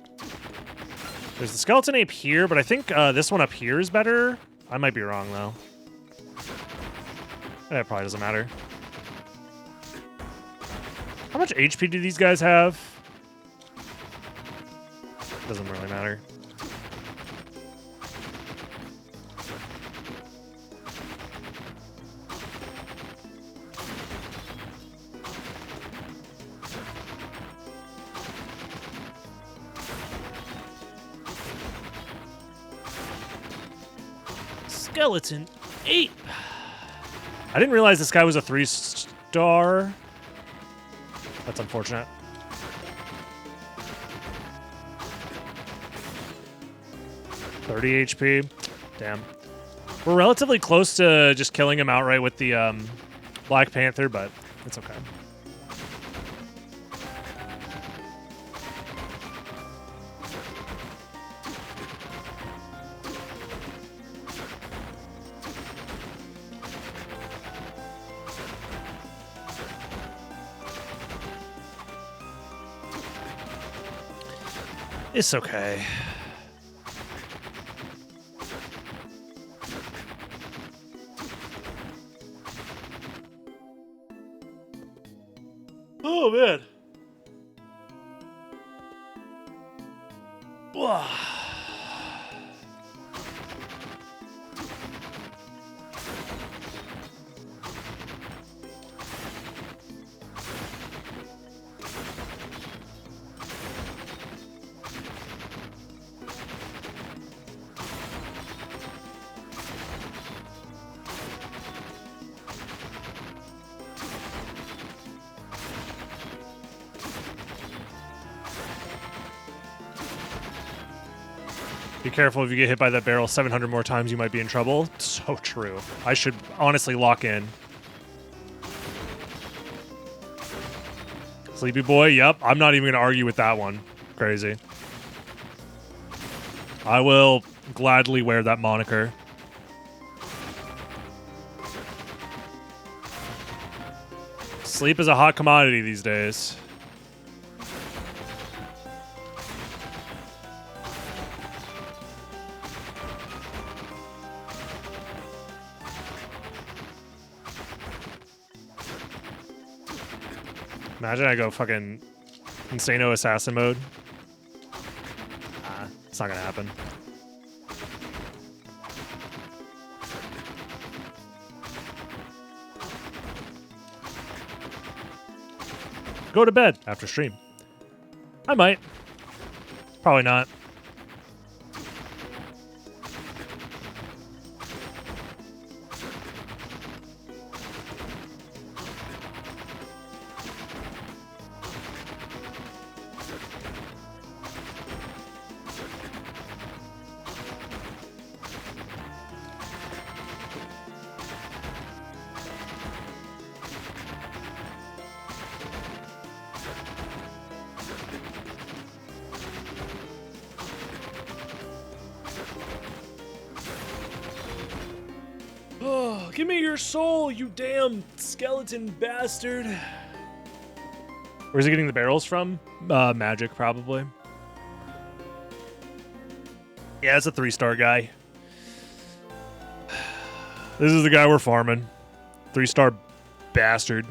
There's the Skeleton Ape here, but I think this one up here is better. I might be wrong, though. It probably doesn't matter. How much HP do these guys have? Doesn't really matter. Skeleton Ape. I didn't realize this guy was a 3-star. That's unfortunate. $30 HP. Damn. We're relatively close to just killing him outright with the Black Panther, but it's okay. It's okay. Oh, man. Wow. Be careful if you get hit by that barrel 700 more times, you might be in trouble. So true. I should honestly lock in. Sleepy Boy, yep. I'm not even going to argue with that one. Crazy. I will gladly wear that moniker. Sleep is a hot commodity these days. Imagine I go fucking Insano Assassin mode. Nah, it's not gonna happen. Go to bed after stream. I might. Probably not. Oh, give me your soul, you damn skeleton bastard. Where's he getting the barrels from? Magic, probably. Yeah, it's a 3-star guy. This is the guy we're farming. 3-star bastard.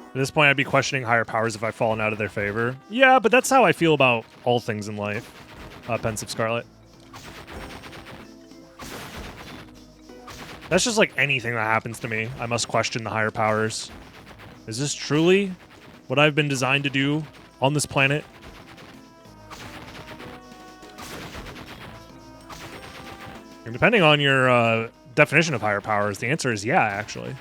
At this point, I'd be questioning higher powers if I've fallen out of their favor. Yeah, but that's how I feel about all things in life. Pensive Scarlet. That's just like anything that happens to me. I must question the higher powers. Is this truly what I've been designed to do on this planet? And depending on your definition of higher powers, the answer is yeah, actually.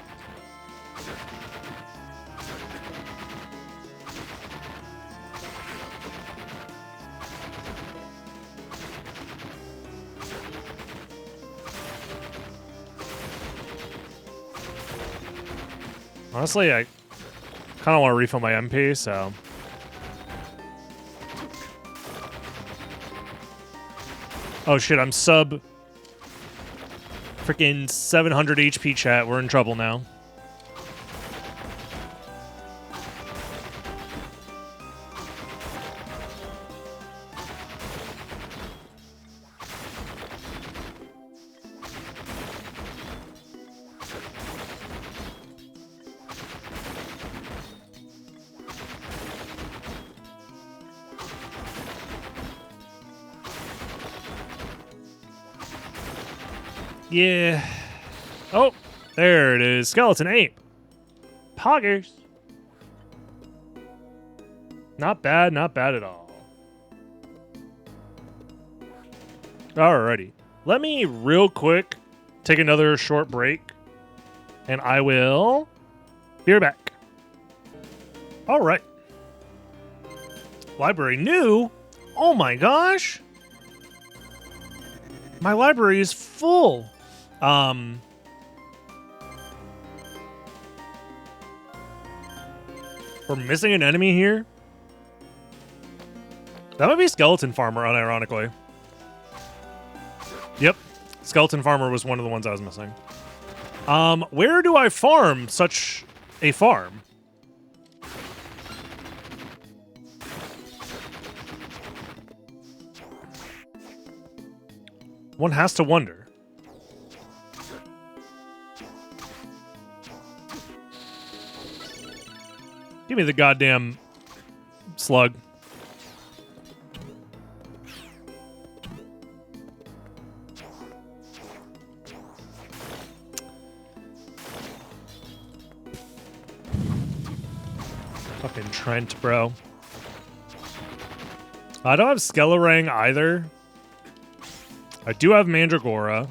Honestly, I kind of want to refill my MP, so... Oh shit, I'm sub... freaking 700 HP, chat. We're in trouble now. Yeah. Oh, there it is. Skeleton Ape. Poggers. Not bad at all. Alrighty. Let me real quick take another short break, and I will be right back. Alright. Library new? Oh my gosh. My library is full. We're missing an enemy here. That might be Skeleton Farmer, unironically. Yep. Skeleton Farmer was one of the ones I was missing. Where do I farm such a farm? One has to wonder. Give me the goddamn slug. Fucking Trent, bro. I don't have Skelerang either. I do have Mandragora.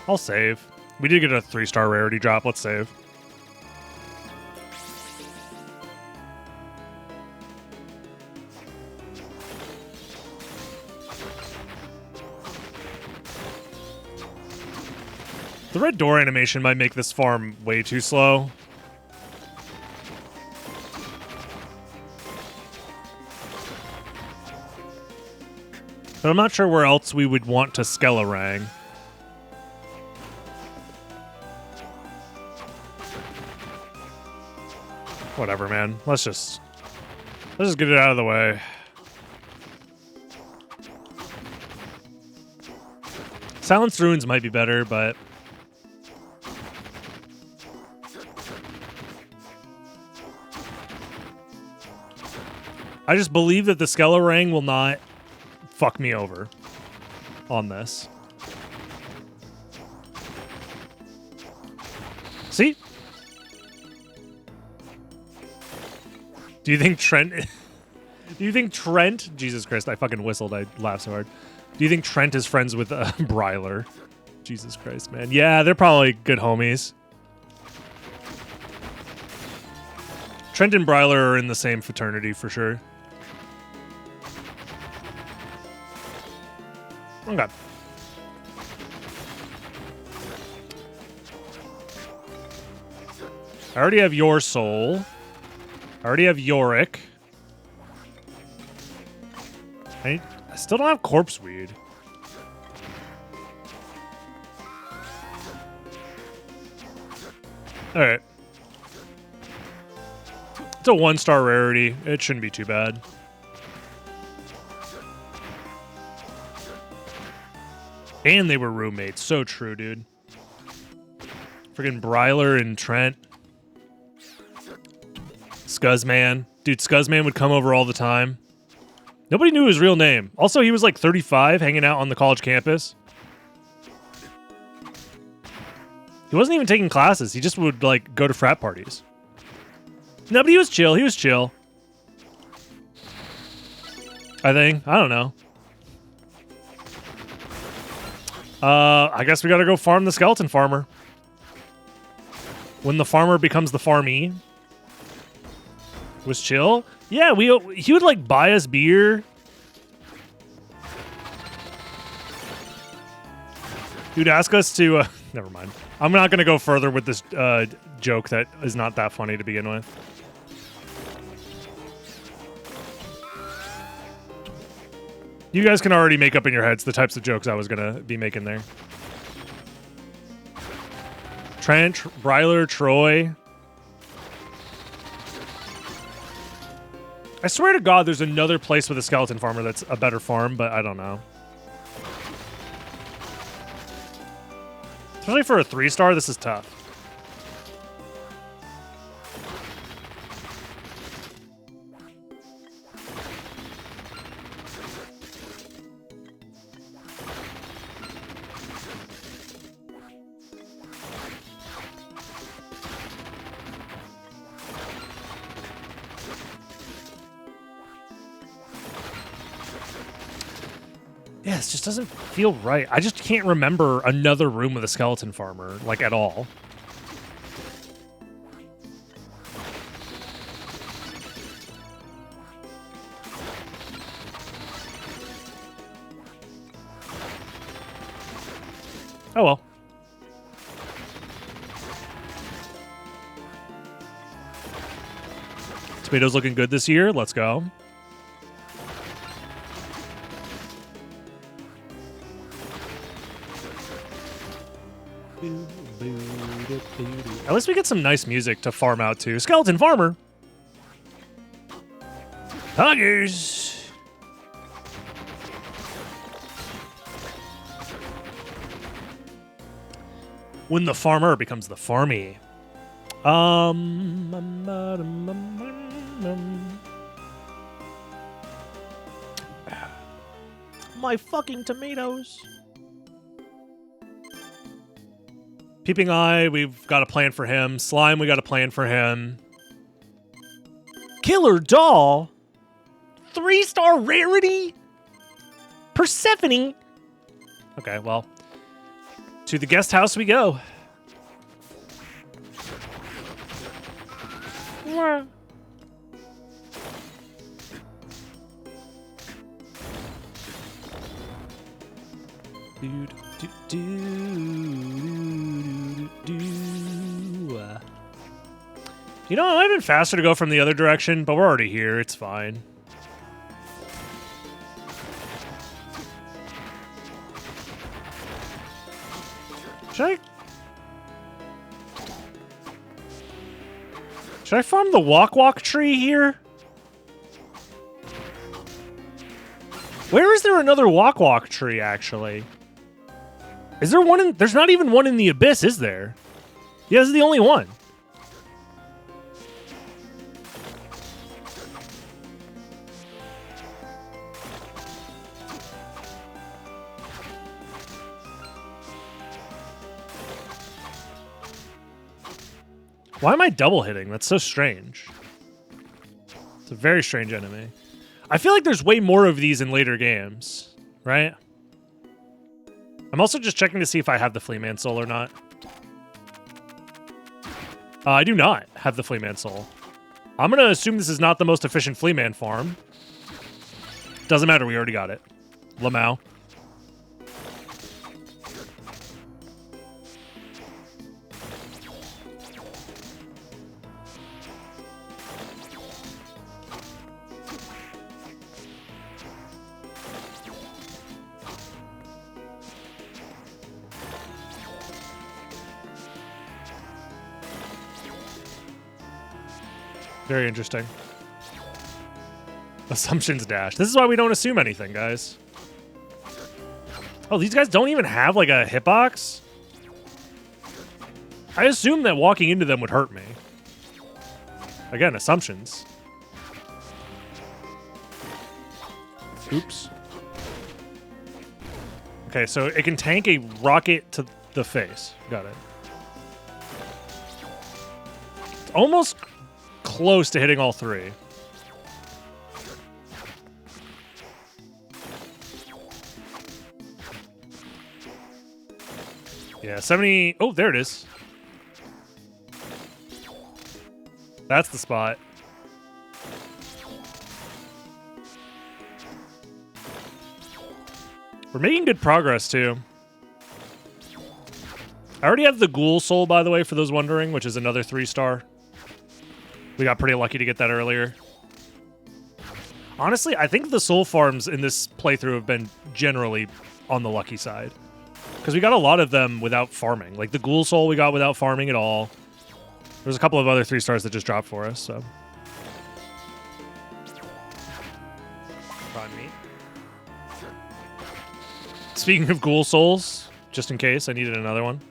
I'll save. We did get a 3-star rarity drop. Let's save. The red door animation might make this farm way too slow. But I'm not sure where else we would want to Skelerang. Whatever, man. Let's just get it out of the way. Silenced Ruins might be better, but I just believe that the Skelerang will not fuck me over on this. See? Do you think Trent... Do you think Trent... Jesus Christ, I fucking whistled. I laughed so hard. Do you think Trent is friends with Bryler? Jesus Christ, man. Yeah, they're probably good homies. Trent and Bryler are in the same fraternity for sure. Okay. I already have your soul. I already have Yorick. I still don't have corpse weed. Alright. It's a 1-star rarity. It shouldn't be too bad. And they were roommates. So true, dude. Friggin' Bryler and Trent. Scuzzman. Dude, Scuzzman would come over all the time. Nobody knew his real name. Also, he was like 35, hanging out on the college campus. He wasn't even taking classes. He just would, like, go to frat parties. No, but he was chill. He was chill. I think. I don't know. I guess we gotta go farm the skeleton farmer. When the farmer becomes the farmee. Was chill? Yeah, he would, like, buy us beer. He would ask us to, never mind. I'm not gonna go further with this, joke that is not that funny to begin with. You guys can already make up in your heads the types of jokes I was gonna be making there. Trent, Bryler, Troy. I swear to God, there's another place with a skeleton farmer that's a better farm, but I don't know. Especially for a 3-star, this is tough. Yeah, this just doesn't feel right. I just can't remember another room with a skeleton farmer, like, at all. Oh well. Tomatoes looking good this year. Let's go. At least we get some nice music to farm out to. Skeleton farmer. Huggers. When the farmer becomes the farmie. My fucking tomatoes. Peeping Eye, we've got a plan for him. Slime, we got a plan for him. Killer Doll? 3-star rarity? Persephone? Okay, well. To the guest house we go. You know, it might have been faster to go from the other direction, but we're already here. It's fine. Should I farm the walk tree here? Where is there another walk tree, actually? Is there one in... There's not even one in the Abyss, is there? Yeah, this is the only one. Why am I double hitting? That's so strange. It's a very strange enemy. I feel like there's way more of these in later games, right? I'm also just checking to see if I have the Fleaman Soul or not. I do not have the Fleaman Soul. I'm going to assume this is not the most efficient Fleaman farm. Doesn't matter, we already got it. Lamau. Very interesting. Assumptions dash. This is why we don't assume anything, guys. Oh, these guys don't even have, like, a hitbox? I assumed that walking into them would hurt me. Again, assumptions. Oops. Okay, so it can tank a rocket to the face. Got it. It's almost close to hitting all three. Yeah, 70... Oh, there it is. That's the spot. We're making good progress, too. I already have the Ghoul Soul, by the way, for those wondering, which is another 3-star. We got pretty lucky to get that earlier. Honestly, I think the soul farms in this playthrough have been generally on the lucky side. Because we got a lot of them without farming. Like the Ghoul Soul we got without farming at all. There's a couple of other 3-stars that just dropped for us, so. Prime meat. Speaking of Ghoul Souls, just in case, I needed another one.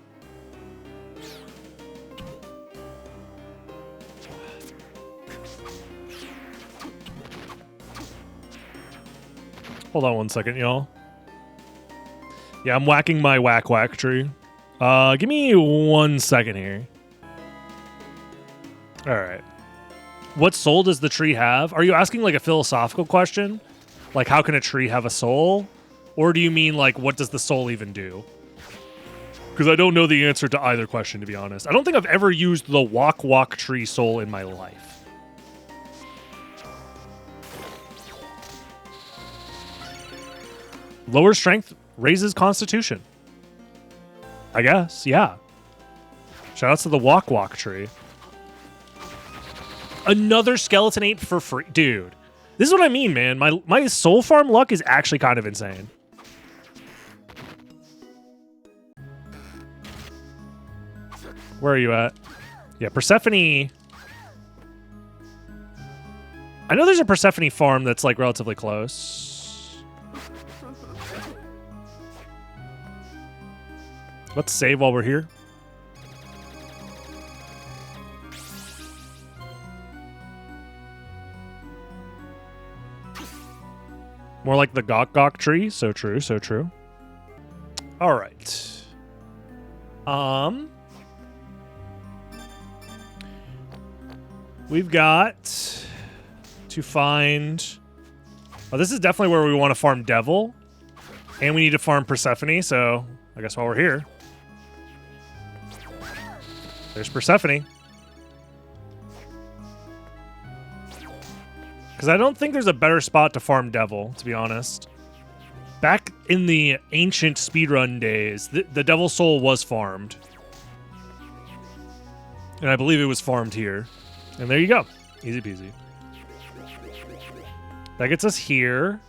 Hold on one second, y'all. Yeah, I'm whacking my whack tree. Give me 1 second here. All right. What soul does the tree have? Are you asking like a philosophical question? Like how can a tree have a soul? Or do you mean like what does the soul even do? Because I don't know the answer to either question, to be honest. I don't think I've ever used the walk tree soul in my life. Lower strength raises constitution. I guess, yeah. Shoutouts to the walk tree. Another skeleton ape for free. Dude, this is what I mean, man. My soul farm luck is actually kind of insane. Where are you at? Yeah, Persephone. I know there's a Persephone farm that's like relatively close. Let's save while we're here. More like the Gok tree. So true, so true. All right. We've got to find... Oh, this is definitely where we want to farm Devil. And we need to farm Persephone, so I guess while we're here. There's Persephone. Because I don't think there's a better spot to farm Devil, to be honest. Back in the ancient speedrun days, the Devil Soul was farmed. And I believe it was farmed here. And there you go. Easy peasy. That gets us here.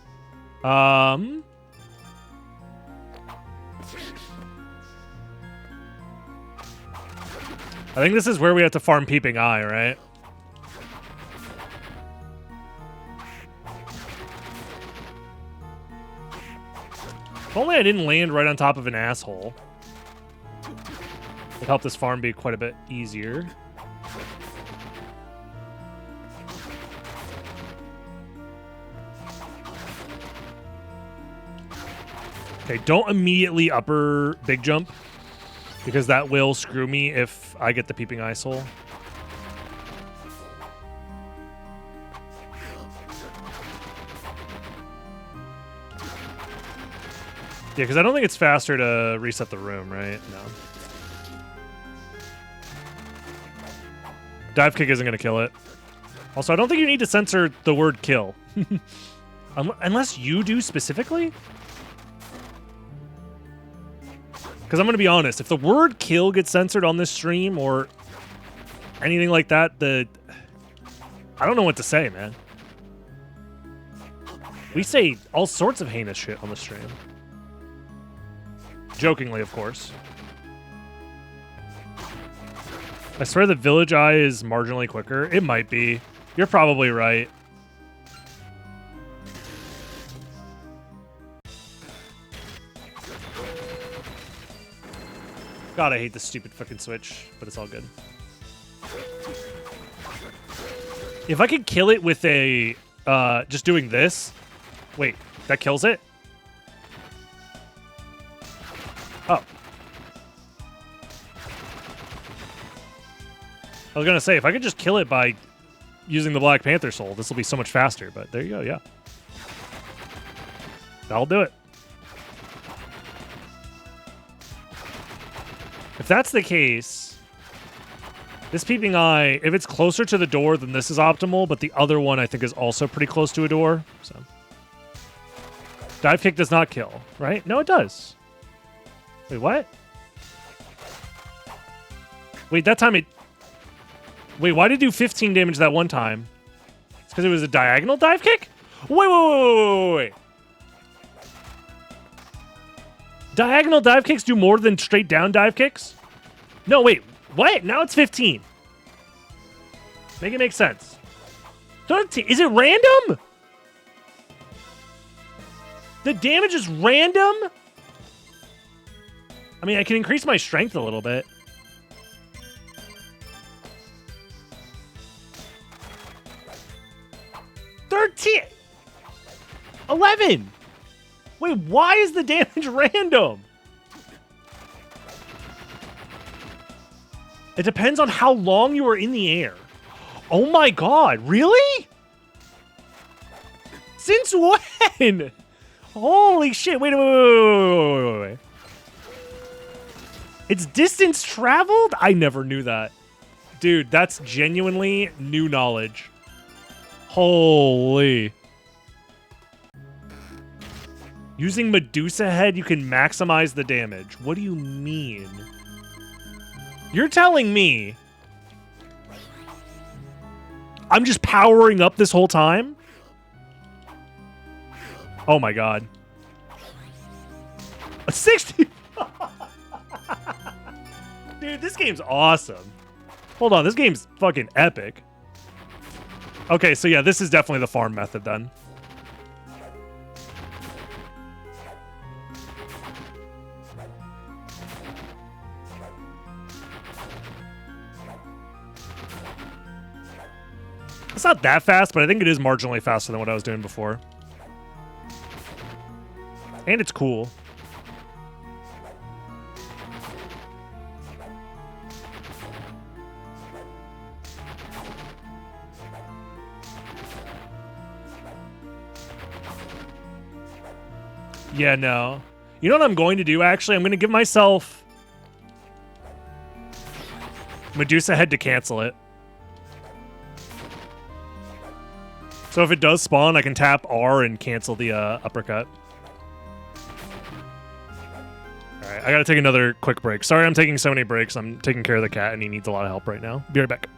I think this is where we have to farm Peeping Eye, right? If only I didn't land right on top of an asshole. It'd help this farm be quite a bit easier. Okay, don't immediately upper big jump, because that will screw me if I get the Peeping Eye Soul. Yeah, because I don't think it's faster to reset the room, right? No. Dive kick isn't going to kill it. Also, I don't think you need to censor the word kill. Unless you do specifically? Because I'm going to be honest, if the word kill gets censored on this stream or anything like that, I don't know what to say, man. We say all sorts of heinous shit on the stream. Jokingly, of course. I swear the Village Eye is marginally quicker. It might be. You're probably right. God, I hate this stupid fucking switch, but it's all good. If I could kill it with a, just doing this. Wait, that kills it? Oh. I was gonna say, if I could just kill it by using the Black Panther soul, this will be so much faster, but there you go, yeah. That'll do it. If that's the case, this peeping eye, if it's closer to the door, then this is optimal, but the other one I think is also pretty close to a door, so. Dive kick does not kill, right? No, it does. Wait, what? Wait, that time it... Wait, why did it do 15 damage that one time? It's because it was a diagonal dive kick? Wait. Diagonal dive kicks do more than straight down dive kicks? No, wait. What? Now it's 15. Make it make sense. 13. Is it random? The damage is random? I mean, I can increase my strength a little bit. $13. 11. Wait, why is the damage random? It depends on how long you are in the air. Oh my god, really? Since when? Holy shit, wait. It's distance traveled? I never knew that. Dude, that's genuinely new knowledge. Holy. Using Medusa Head, you can maximize the damage. What do you mean? You're telling me I'm just powering up this whole time? Oh my god. A 60. Dude, this game's awesome. Hold on, this game's fucking epic. Okay, so yeah, this is definitely the farm method then. It's not that fast, but I think it is marginally faster than what I was doing before. And it's cool. Yeah, no. You know what I'm going to do, actually? I'm going to give myself Medusa Head to cancel it. So if it does spawn, I can tap R and cancel the uppercut. Alright, I gotta take another quick break. Sorry I'm taking so many breaks. I'm taking care of the cat and he needs a lot of help right now. Be right back.